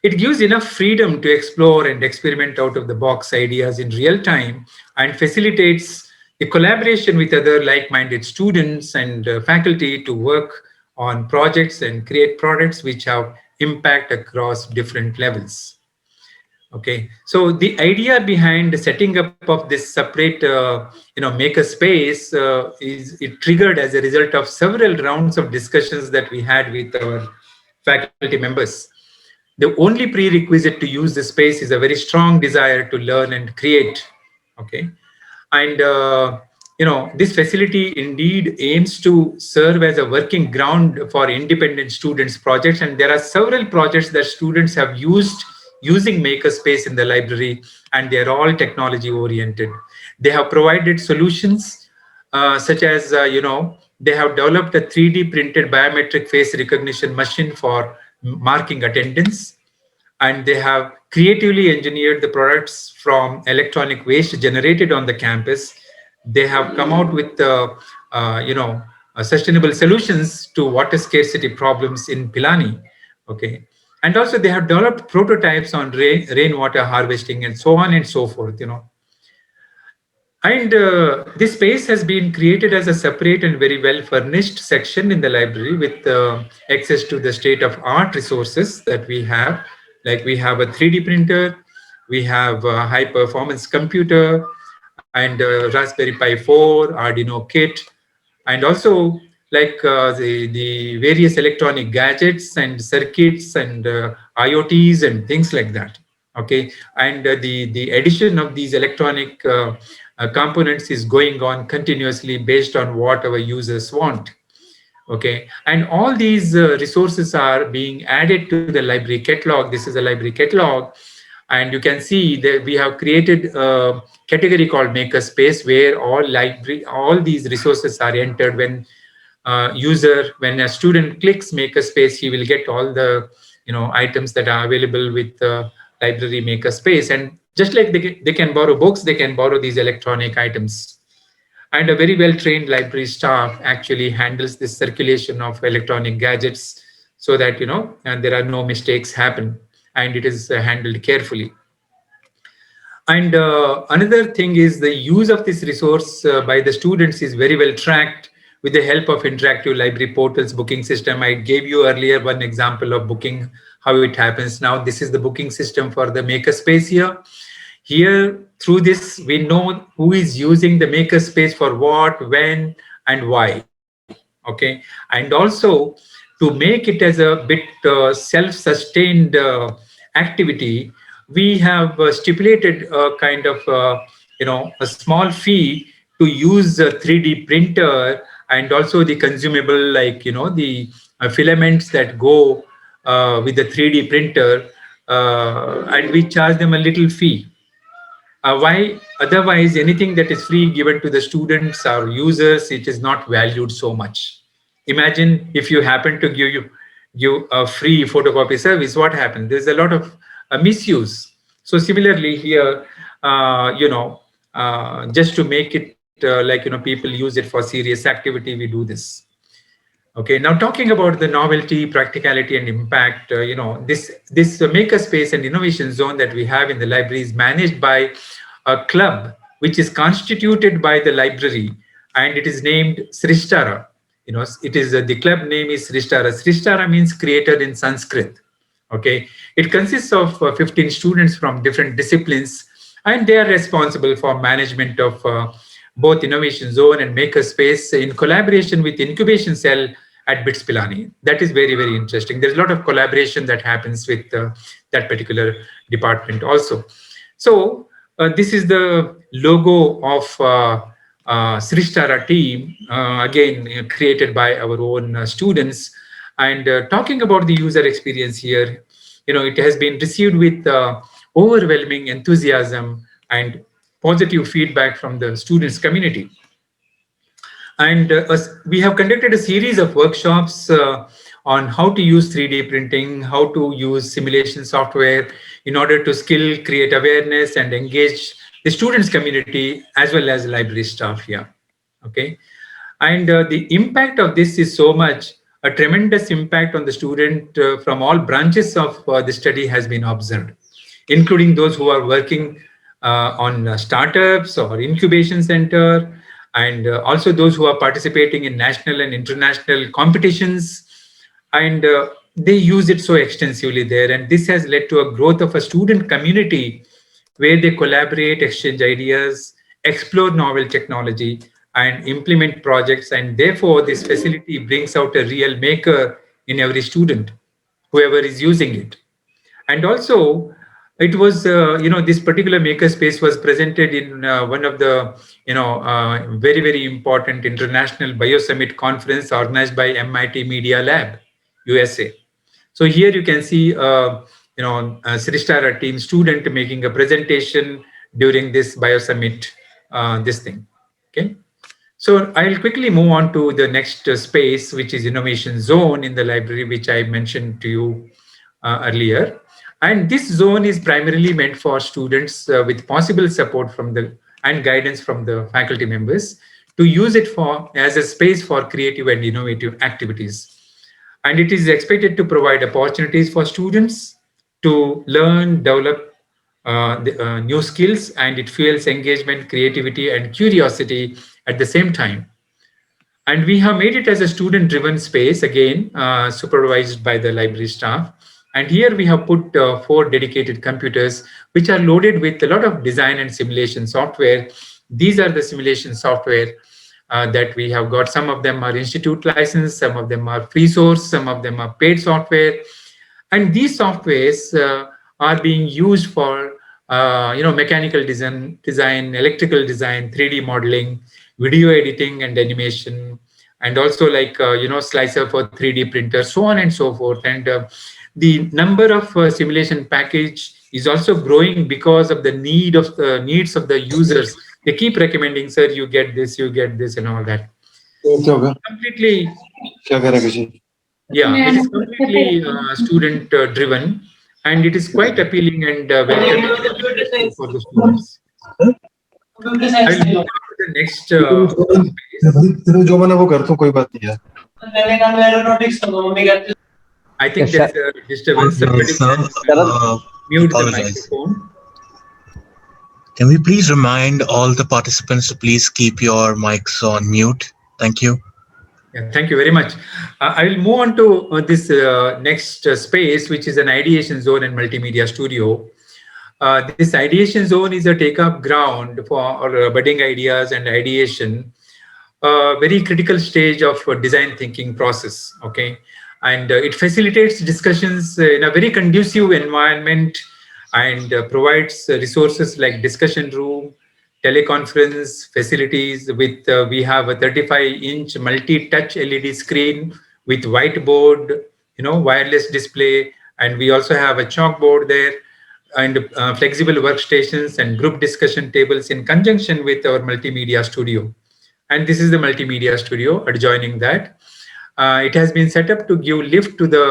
it gives enough freedom to explore and experiment out of the box ideas in real time, and facilitates the collaboration with other like-minded students and faculty to work on projects and create products which have impact across different levels. Okay, so the idea behind setting up of this separate, maker space is it triggered as a result of several rounds of discussions that we had with our faculty members. The only prerequisite to use the space is a very strong desire to learn and create. Okay, and this facility indeed aims to serve as a working ground for independent students projects, and there are several projects that students have used using makerspace in the library, and they are all technology oriented. They have provided solutions such as they have developed a 3D printed biometric face recognition machine for marking attendance, and they have creatively engineered the products from electronic waste generated on the campus. They have come out with sustainable solutions to water scarcity problems in Pilani. Okay, and also they have developed prototypes on rainwater harvesting and so on and so forth. And this space has been created as a separate and very well furnished section in the library with access to the state of art resources that we have. Like we have a 3D printer, we have a high performance computer, and Raspberry Pi 4, Arduino kit, and also like the various electronic gadgets and circuits and IoTs and things like that. Okay, and the addition of these electronic components is going on continuously based on what our users want. Okay, and all these resources are being added to the library catalog. This is a library catalog, and you can see that we have created a category called makerspace where all these resources are entered. When when a student clicks makerspace, he will get all the items that are available with the library makerspace. And just like they can borrow books, they can borrow these electronic items. And a very well trained library staff actually handles this circulation of electronic gadgets so that and there are no mistakes happen, and it is handled carefully. And another thing is the use of this resource by the students is very well tracked with the help of interactive library portals, booking system. I gave you earlier one example of booking, how it happens. Now this is the booking system for the makerspace here. Here, through this, we know who is using the makerspace for what, when, and why. Okay, and also to make it as a bit self-sustained activity, we have stipulated a kind of a small fee to use a 3D printer, and also the consumable like the filaments that go with the 3D printer, and we charge them a little fee. Why? Otherwise, anything that is free given to the students or users, it is not valued so much. Imagine if you happen to give a free photocopy service, what happens? There's a lot of misuse. So similarly here, just to make it people use it for serious activity, we do this. Okay, now talking about the novelty, practicality, and impact, this maker space and innovation zone that we have in the library is managed by a club which is constituted by the library, and it is named Srishtara. It is the club name is Srishtara. Srishtara means creator in Sanskrit. Okay, it consists of 15 students from different disciplines, and they are responsible for management of both innovation zone and maker space in collaboration with incubation cell at BITS Pilani. That is very, very interesting. There's a lot of collaboration that happens with that particular department also. So this is the logo of Srishtara team, again created by our own students. And talking about the user experience here, it has been received with overwhelming enthusiasm and positive feedback from the students community. And we have conducted a series of workshops on how to use 3D printing, how to use simulation software in order to skill, create awareness, and engage the students community as well as library staff here. Okay. And the impact of this is so much, a tremendous impact on the student from all branches of the study has been observed, including those who are working on startups or incubation center, and also those who are participating in national and international competitions. And they use it so extensively there. And this has led to a growth of a student community where they collaborate, exchange ideas, explore novel technology, and implement projects. And therefore, this facility brings out a real maker in every student, whoever is using it. And also, it was, this particular makerspace was presented in one of the, very, very important international Biosummit conference organized by MIT Media Lab, USA. So here you can see, a Srishtara team student making a presentation during this Biosummit, this thing. Okay. So I'll quickly move on to the next space, which is innovation zone in the library, which I mentioned to you earlier. And this zone is primarily meant for students with possible support from the and guidance from the faculty members to use it for as a space for creative and innovative activities. And it is expected to provide opportunities for students to learn, develop new skills, and it fuels engagement, creativity, and curiosity at the same time. And we have made it as a student-driven space, again, supervised by the library staff. And here we have put 4 dedicated computers, which are loaded with a lot of design and simulation software. These are the simulation software that we have got. Some of them are institute licensed, some of them are free source, some of them are paid software. And these softwares are being used for mechanical design, electrical design, 3D modeling, video editing and animation, and also like slicer for 3D printer, so on and so forth. And the number of simulation package is also growing because of the needs of the users. They keep recommending, sir, you get this, and all that. Completely. Yeah, it is completely student driven, and it is quite appealing and welcoming for the students. I will move on to the next space. I think there is a disturbance. Somebody mute the microphone. Can we please remind all the participants to please keep your mics on mute? Thank you. Yeah, thank you very much. I will move on to this next space, which is an ideation zone and multimedia studio. This ideation zone is a take-up ground for budding ideas and ideation, a very critical stage of design thinking process. Okay, and it facilitates discussions in a very conducive environment and provides resources like discussion room, teleconference facilities with we have a 35-inch multi-touch LED screen with whiteboard, wireless display, and we also have a chalkboard there, and flexible workstations and group discussion tables in conjunction with our multimedia studio. And this is the multimedia studio adjoining that. It has been set up to give lift to the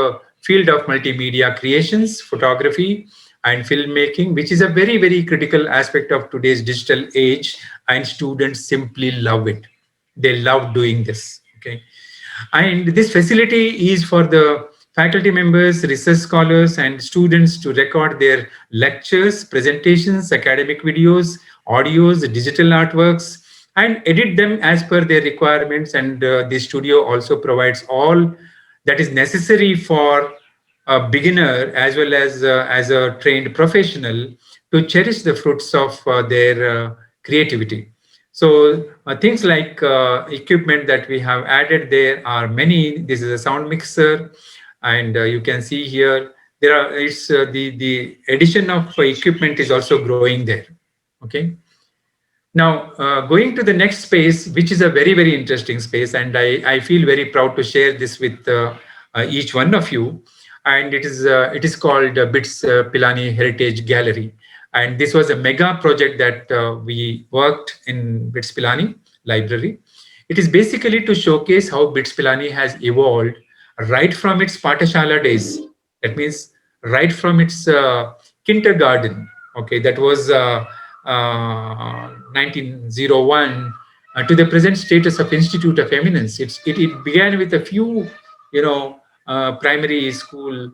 field of multimedia creations, photography, and filmmaking, which is a very, very critical aspect of today's digital age, and students simply love it. They love doing this. Okay. And this facility is for the faculty members, research scholars, and students to record their lectures, presentations, academic videos, audios, digital artworks, and edit them as per their requirements. And the studio also provides all that is necessary for a beginner as a trained professional to cherish the fruits of their creativity. So things like equipment that we have added there are many. This is a sound mixer, and you can see here there are. It's the addition of equipment is also growing there. Okay. Now going to the next space, which is a very, very interesting space, and I feel very proud to share this with each one of you. And it is called BITS Pilani Heritage Gallery. And this was a mega project that we worked in BITS Pilani Library. It is basically to showcase how BITS Pilani has evolved right from its Patashala days. That means right from its kindergarten. Okay, that was 1901 to the present status of Institute of Eminence. It began with a few, primary school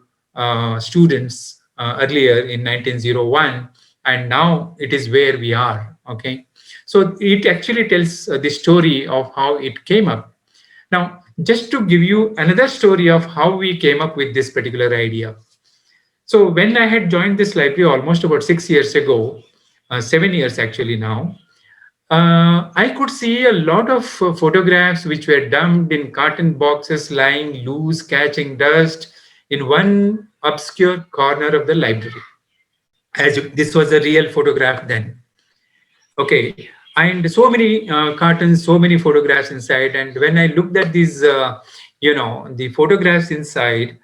students earlier in 1901, and now it is where we are. Okay, so it actually tells the story of how it came up. Now, just to give you another story of how we came up with this particular idea. So when I had joined this library almost about 6 years ago, 7 years actually now, I could see a lot of photographs which were dumped in carton boxes lying loose, catching dust in one obscure corner of the library. This was a real photograph then. Okay, and so many cartons, so many photographs inside. And when I looked at these, the photographs inside,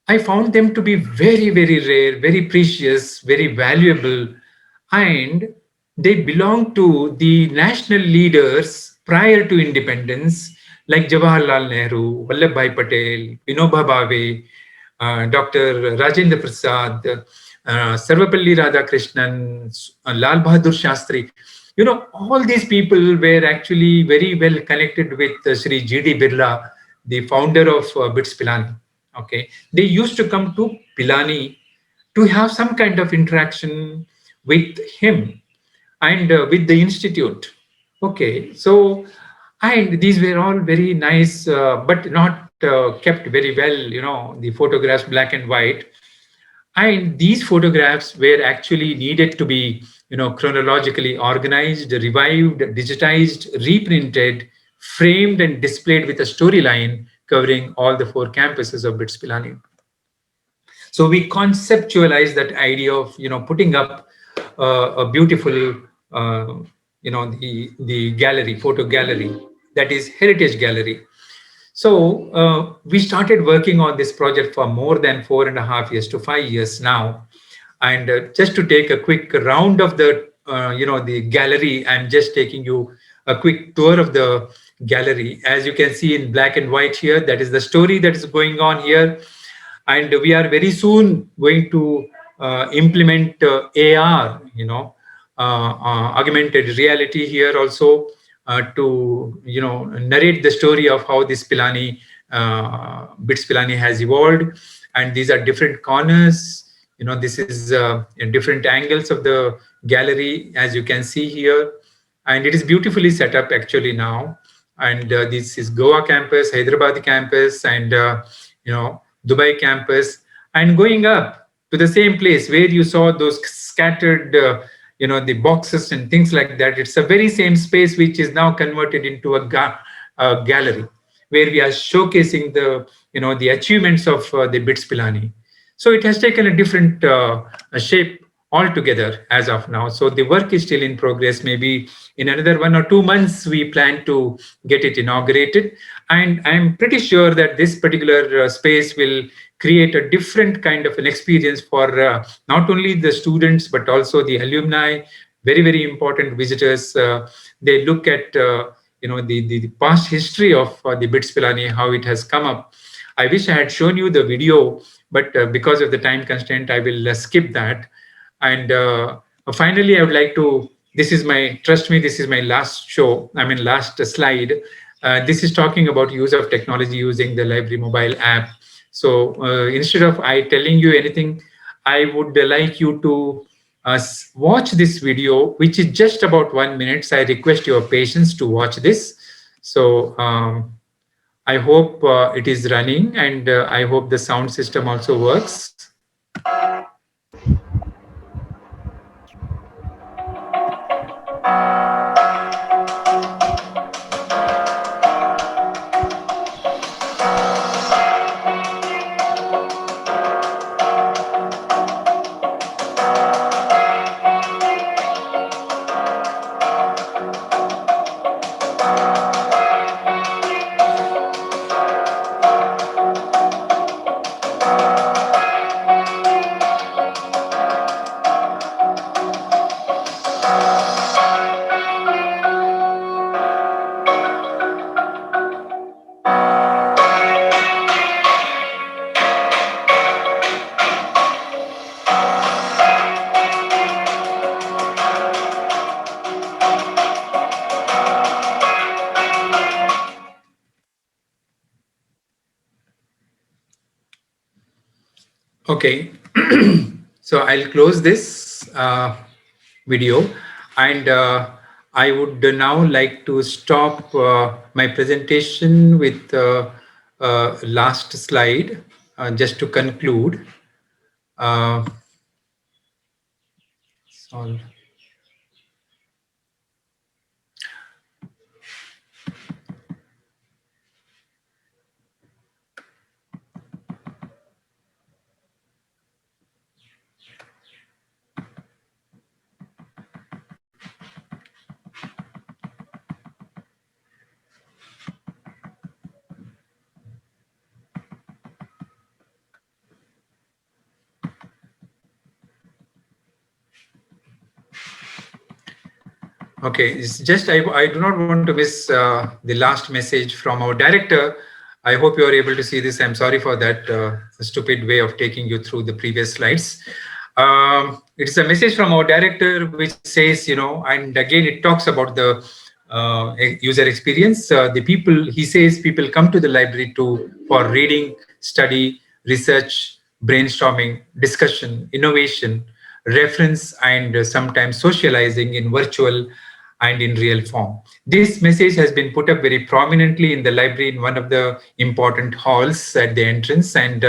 I found them to be very, very rare, very precious, very valuable, and they belong to the national leaders prior to independence, like Jawaharlal Nehru, Vallabhbhai Patel, Vinoba Bhave, Dr. Rajendra Prasad, Sarvapalli Radhakrishnan, Lal Bahadur Shastri. All these people were actually very well connected with Sri G.D. Birla, the founder of BITS Pilani. Okay, they used to come to Pilani to have some kind of interaction with him and with the institute. Okay, so and these were all very nice, but not kept very well. The photographs black and white, and these photographs were actually needed to be chronologically organized, revived, digitized, reprinted, framed, and displayed with a storyline covering all the 4 campuses of BITS Pilani. So we conceptualized that idea of putting up a beautiful the gallery, photo gallery, that is heritage gallery. So we started working on this project for more than 4.5 years to 5 years now. And just to take a quick round of the the gallery, I'm just taking you a quick tour of the gallery. As you can see in black and white here, that is the story that is going on here. And we are very soon going to implement AR, augmented reality here also, to narrate the story of how this Pilani, BITS Pilani has evolved. And these are different corners. This is in different angles of the gallery, as you can see here. And it is beautifully set up actually now. And this is Goa campus, Hyderabad campus, and Dubai campus. And going up to the same place where you saw those scattered the boxes and things like that. It's a very same space which is now converted into a gallery where we are showcasing the achievements of the BITS Pilani. So it has taken a different shape altogether as of now. So the work is still in progress. Maybe in another 1 or 2 months, we plan to get it inaugurated. And I'm pretty sure that this particular space will create a different kind of an experience for not only the students, but also the alumni, very, very important visitors. They look at the past history of the BITS Pilani, how it has come up. I wish I had shown you the video, but because of the time constraint, I will skip that. And finally, I would like to, trust me, this is my last show, last slide. This is talking about use of technology using the library mobile app. So instead of I telling you anything, I would like you to watch this video, which is just about 1 minute. So I request your patience to watch this. So I hope it is running, and I hope the sound system also works. Okay, so I'll close this video, and I would now like to stop my presentation with last slide, just to conclude. Solve. Okay, it's just I do not want to miss the last message from our director. I hope you are able to see this. I'm sorry for that stupid way of taking you through the previous slides. It's a message from our director which says, and again, it talks about the user experience. He says people come to the library for reading, study, research, brainstorming, discussion, innovation, reference, and sometimes socializing in virtual and in real form. This message has been put up very prominently in the library in one of the important halls at the entrance. And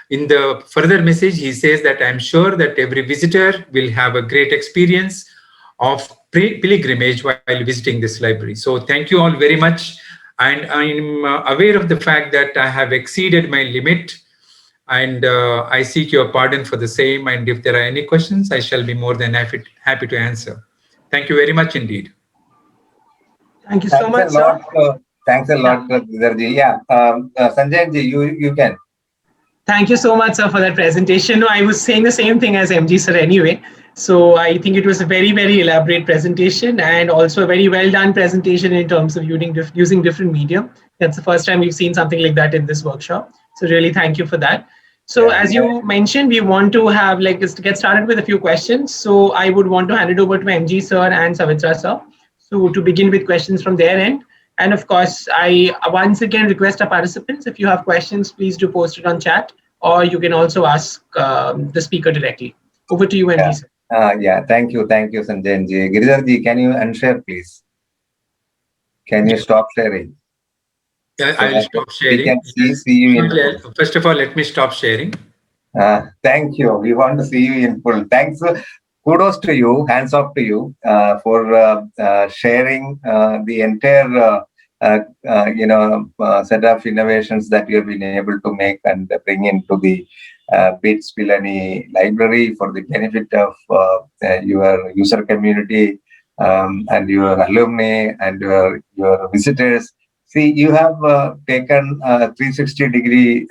in the further message, he says that I'm sure that every visitor will have a great experience of pilgrimage while visiting this library. So thank you all very much. And I'm aware of the fact that I have exceeded my limit, and I seek your pardon for the same. And if there are any questions, I shall be more than happy to answer. Thank you very much indeed. Thank you so much, sir. Thanks a lot, Giridharji. Yeah, Sanjay, you can. Thank you so much, sir, for that presentation. No, I was saying the same thing as MG, sir, anyway. So I think it was a very, very elaborate presentation, and also a very well done presentation in terms of using different medium. That's the first time we've seen something like that in this workshop. So really thank you for that. So as you mentioned, we want to have to get started with a few questions. So I would want to hand it over to MG, sir, and Savitra, sir. So to begin with questions from their end. And of course, I once again request our participants, if you have questions, please do post it on chat, or you can also ask the speaker directly. Over to you, MG, sir. Thank you, Sanjay ji. Giridharji, can you unshare, please? Can you stop sharing? Yeah, I will stop sharing. We can see you. First of all, let me stop sharing. Thank you. We want to see you in full. Thanks. Kudos to you. Hands off to you for sharing the entire set of innovations that you have been able to make and bring into the BITS Pilani library for the benefit of your user community and your alumni and your visitors. See, you have taken 360-degree,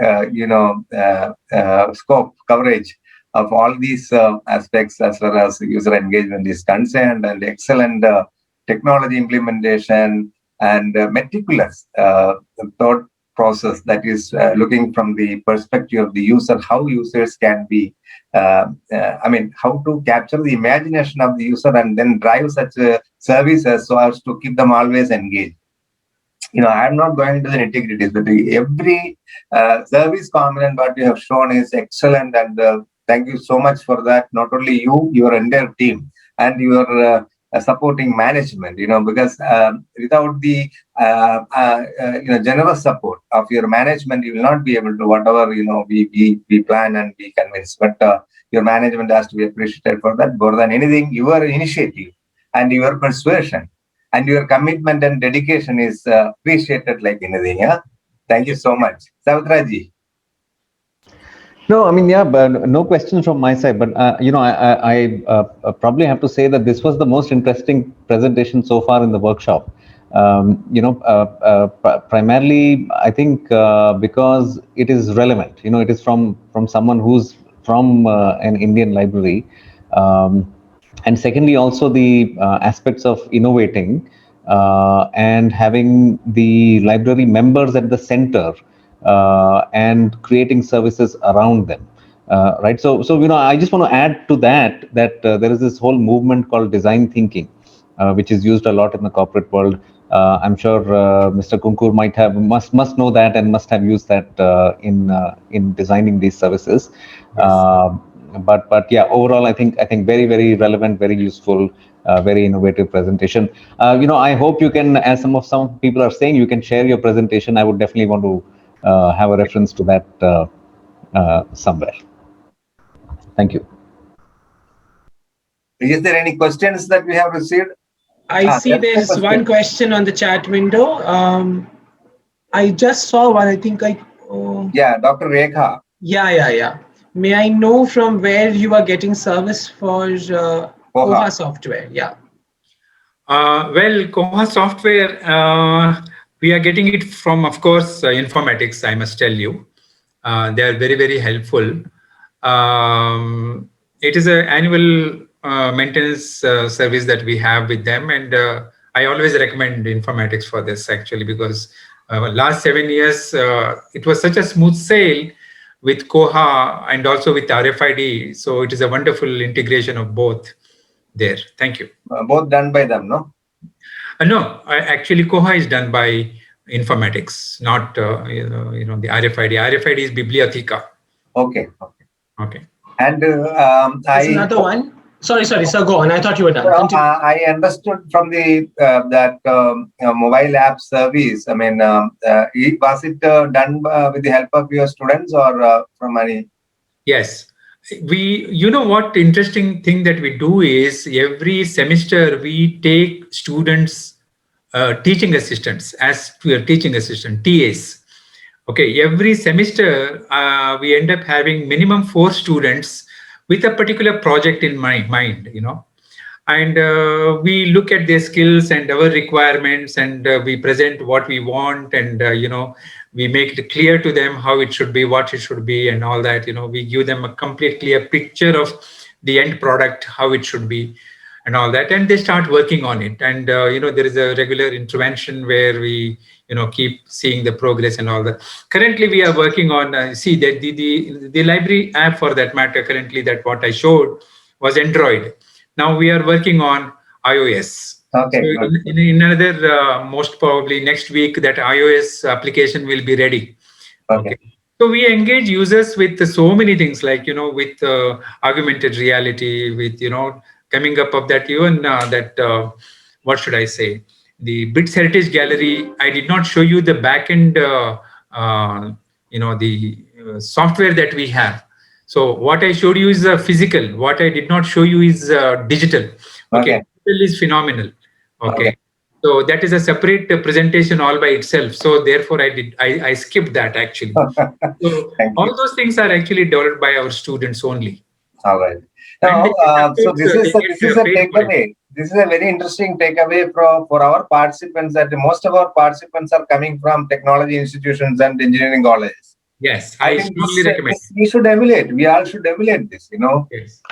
scope coverage of all these aspects as far as user engagement is concerned, and excellent technology implementation and meticulous thought process that is looking from the perspective of the user, how users can be, how to capture the imagination of the user and then drive such services so as to keep them always engaged. I'm not going into the nitty-gritties, but every service component what you have shown is excellent, and thank you so much for that. Not only you, your entire team, and your supporting management. Because without the generous support of your management, you will not be able to whatever we plan and we convince. But your management has to be appreciated for that. More than anything, your initiative and your persuasion and your commitment and dedication is appreciated like anything. Yeah, thank you so much, Savitraji. No, I mean, yeah, but no questions from my side. But I probably have to say that this was the most interesting presentation so far in the workshop. Primarily, I think because it is relevant. It is from someone who's from an Indian library. And secondly, also the aspects of innovating and having the library members at the center and creating services around them. Right. So I just want to add to that there is this whole movement called design thinking, which is used a lot in the corporate world. I'm sure Mr. Kunkur must know that and must have used that in designing these services. Yes. But yeah, overall, I think very, very relevant, very useful, very innovative presentation. I hope you can, as some people are saying, you can share your presentation. I would definitely want to have a reference to that somewhere. Thank you. Is there any questions that we have received? I see there's one question on the chat window. I just saw one. I think yeah, Dr. Rekha. Yeah. May I know from where you are getting service for Koha software? Yeah. Well, Koha software, we are getting it from, of course, informatics, I must tell you. They are very, very helpful. It is an annual maintenance service that we have with them. And I always recommend informatics for this, actually, because last 7 years, it was such a smooth sail with Koha and also with RFID. So it is a wonderful integration of both there. Thank you. Both done by them, no? No, actually Koha is done by informatics, not the RFID. RFID is Bibliotheca. Okay. And there's another one. Sorry, sir, go on. I thought you were done. I understood from the that mobile app service. I mean, was it done with the help of your students or from any? Yes, what interesting thing that we do is every semester we take students, teaching assistants as teaching assistant TAs. Okay, every semester we end up having minimum 4 students with a particular project in mind, and we look at their skills and our requirements, and we present what we want, and we make it clear to them how it should be, what it should be, and all that. We give them a complete clear picture of the end product, how it should be, and all that, and they start working on it. And there is a regular intervention where we keep seeing the progress and all that. Currently we are working on the library app, for that matter. Currently, that what I showed was Android. Now we are working on iOS. Okay. So in another most probably next week, that iOS application will be ready. Okay. So we engage users with so many things, like with augmented reality, with coming up of that, even what should I say, the BITS Heritage Gallery. I did not show you the backend, the software that we have. So what I showed you is physical. What I did not show you is digital. Okay. Digital is phenomenal. Okay. So that is a separate presentation all by itself. So therefore, I skipped that actually. So Thank all you. those things are actually developed by our students only. All right. And Now, of so course, they this is get a paid for it. takeaway. This is a very interesting takeaway for our participants, that most of our participants are coming from technology institutions and engineering colleges. Yes, I I think strongly recommend. this we should emulate. We all should emulate this. Yes.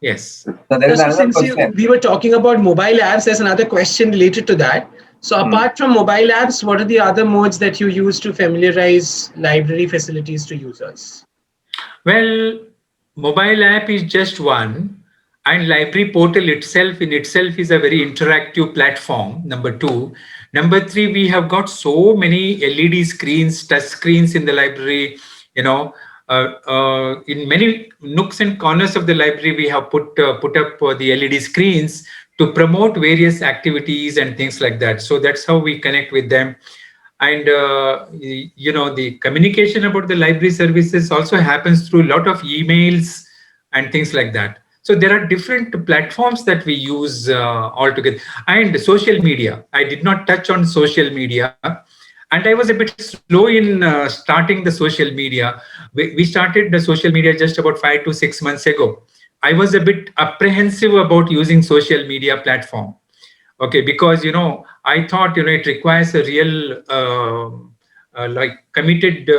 Yes. So there is So another since question. we were talking about mobile apps, there's another question related to that. So apart from mobile apps, what are the other modes that you use to familiarize library facilities to users? Well, mobile app is just one, and library portal itself in itself is a very interactive platform. Number two. Number three, we have got so many LED screens, touch screens in the library. You know, in many nooks and corners of the library, we have put up the LED screens to promote various activities and things like that. So that's how we connect with them. And the communication about the library services also happens through a lot of emails and things like that. So there are different platforms that we use altogether. And social media, I did not touch on social media, and I was a bit slow in starting the social media. We started the social media just about 5 to 6 months ago. I was a bit apprehensive about using social media platform. Okay, because I thought it requires a real like committed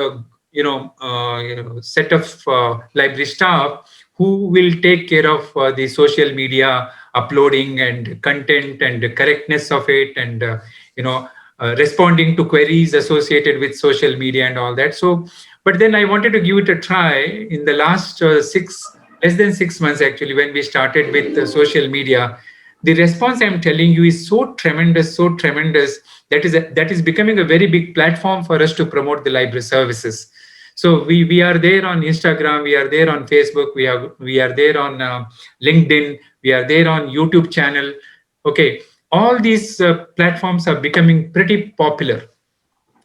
set of library staff who will take care of the social media uploading and content and the correctness of it, and responding to queries associated with social media and all that. So but then I wanted to give it a try in the last less than 6 months actually, when we started with social media. The response I'm telling you is so tremendous, that is becoming a very big platform for us to promote the library services. So we are there on Instagram, we are there on Facebook, we are there on LinkedIn, we are there on YouTube channel. Okay, all these platforms are becoming pretty popular.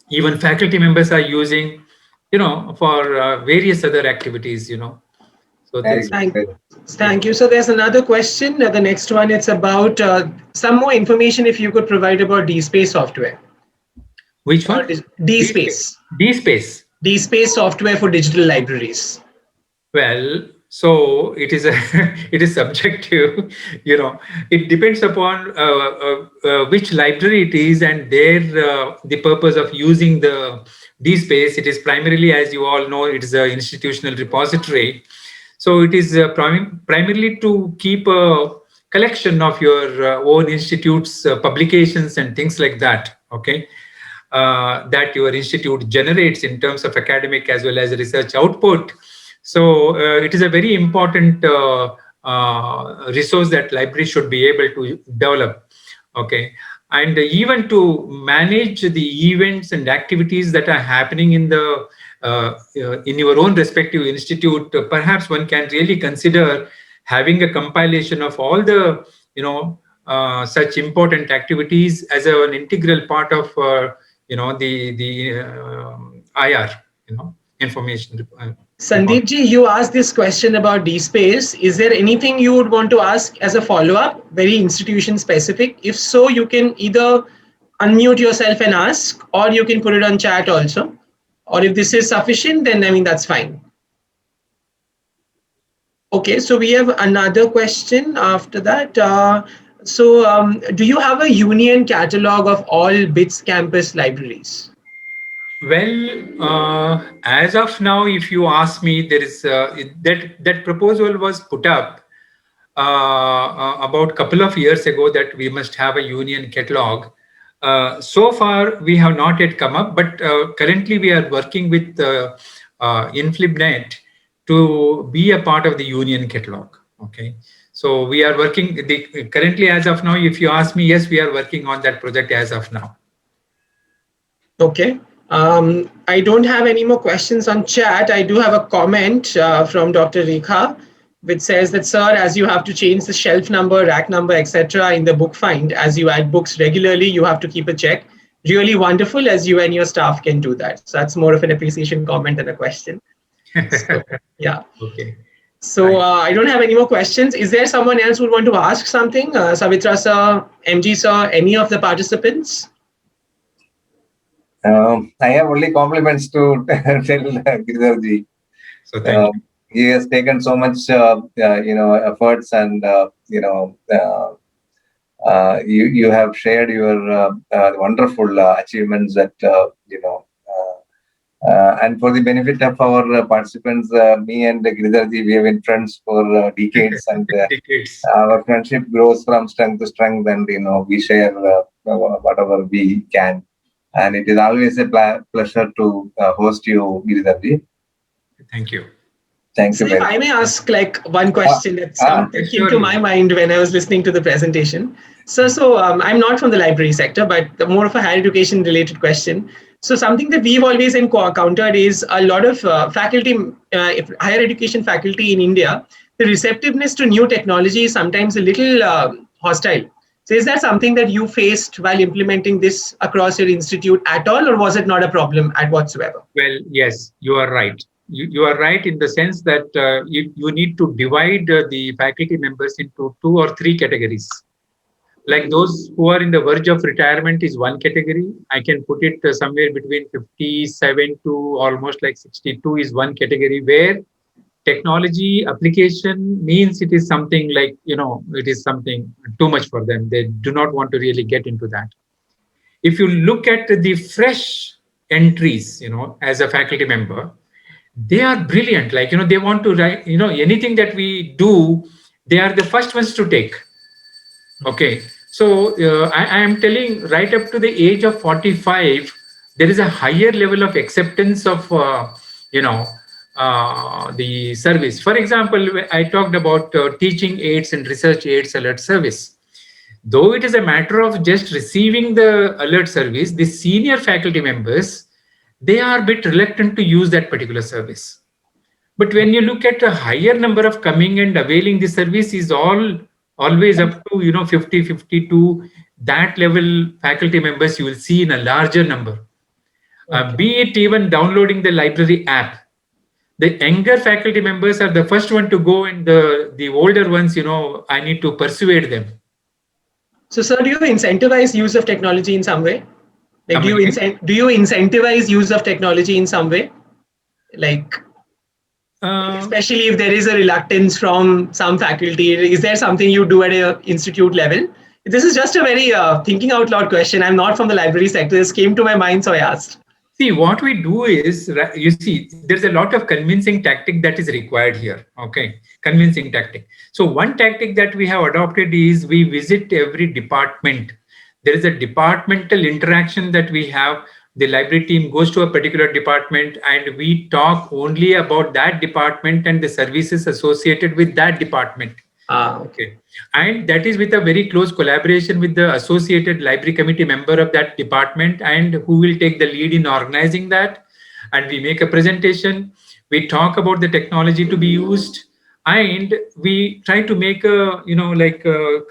Even faculty members are using, for various other activities. So Very that's good. Thank, Very good. thank you. So there's another question. The next one, it's about some more information if you could provide about DSpace software. which one? DSpace. DSpace. DSpace software for digital libraries. Well, so it is it is subjective. It depends upon which library it is and the purpose of using the DSpace. It is primarily, as you all know, it is an institutional repository. So it is primarily to keep a collection of your own institute's publications and things like that. Okay. That your institute generates in terms of academic as well as research output. So it is a very important resource that library should be able to develop. Okay, and even to manage the events and activities that are happening in your own respective institute, perhaps one can really consider having a compilation of all the such important activities as an integral part of the IR information. Sandeep ji, you asked this question about DSpace. Is there anything you would want to ask as a follow-up, very institution specific? If so, you can either unmute yourself and ask, or you can put it on chat also. Or if this is sufficient, then I mean, that's fine. Okay, so we have another question after that. Do you have a union catalog of all BITS campus libraries? Well, as of now, if you ask me, there is that proposal was put up about a couple of years ago, that we must have a union catalog. So far, we have not yet come up, but currently we are working with Inflibnet to be a part of the union catalog. Okay, so we are working currently, as of now. If you ask me, yes, we are working on that project as of now. Okay. I don't have any more questions on chat. I do have a comment from Dr. Rekha, which says that, sir, as you have to change the shelf number, rack number, etc. in the book find, as you add books regularly, you have to keep a check. Really wonderful, as you and your staff can do that. So that's more of an appreciation comment than a question. So, yeah. Okay. So I don't have any more questions. Is there someone else who would want to ask something? Savitra sir, MG sir, any of the participants? I have only compliments to tell Giridharji. So thank you. He has taken so much, efforts, and you have shared your wonderful achievements that and for the benefit of our participants, me and Giridharji, we have been friends for decades, and Decades. our friendship grows from strength to strength, and we share whatever we can. And it is always a pleasure to host you, Giridharji. Thank you. Thank So you if very I much. may ask like one question that's came to my mind when I was listening to the presentation. So I'm not from the library sector, but more of a higher education related question. So something that we've always encountered is a lot of faculty, higher education faculty in India, the receptiveness to new technology is sometimes a little hostile. So is that something that you faced while implementing this across your institute at all, or was it not a problem at whatsoever? Well, yes, you are right. You are right in the sense that you need to divide the faculty members into 2 or 3 categories. Like those who are in the verge of retirement is one category. I can put it somewhere between 57 to almost like 62 is one category, where technology application means it is something like, it is something too much for them. They do not want to really get into that. If you look at the fresh entries, as a faculty member, they are brilliant. Like, they want to write, anything that we do, they are the first ones to take. Okay. So I am telling, right up to the age of 45, there is a higher level of acceptance of, the service. For example, I talked about teaching aids and research aids alert service. Though it is a matter of just receiving the alert service, the senior faculty members, they are a bit reluctant to use that particular service. But when you look at a higher number of coming and availing the service is always up to 50, 52, that level faculty members you will see in a larger number. Be it even downloading the library app. The younger faculty members are the first one to go, and the older ones, I need to persuade them. So, sir, do you incentivize use of technology in some way? Like, do you incentivize use of technology in some way? Like, especially if there is a reluctance from some faculty, is there something you do at an institute level? This is just a very thinking out loud question. I'm not from the library sector. This came to my mind, so I asked. See, what we do is, you see, there's a lot of convincing tactic that is required here. Okay, convincing tactic. So one tactic that we have adopted is we visit every department. There is a departmental interaction that we have. The library team goes to a particular department and we talk only about that department and the services associated with that department. Okay. And that is with a very close collaboration with the associated library committee member of that department, and who will take the lead in organizing that. And we make a presentation. We talk about the technology to be used, and we try to make a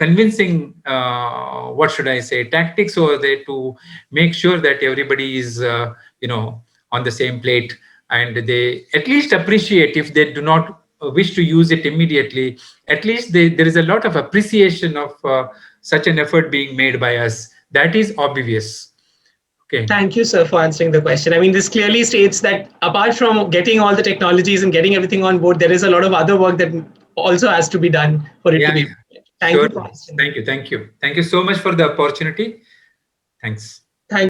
convincing what should I say, tactics over there to make sure that everybody is on the same plate, and they at least appreciate. If they do not wish to use it immediately, at least there is a lot of appreciation of such an effort being made by us. That is obvious. Okay. Thank you, sir, for answering the question. I mean, this clearly states that apart from getting all the technologies and getting everything on board, there is a lot of other work that also has to be done for it to be. Thank you. Thank you so much for the opportunity. Thanks.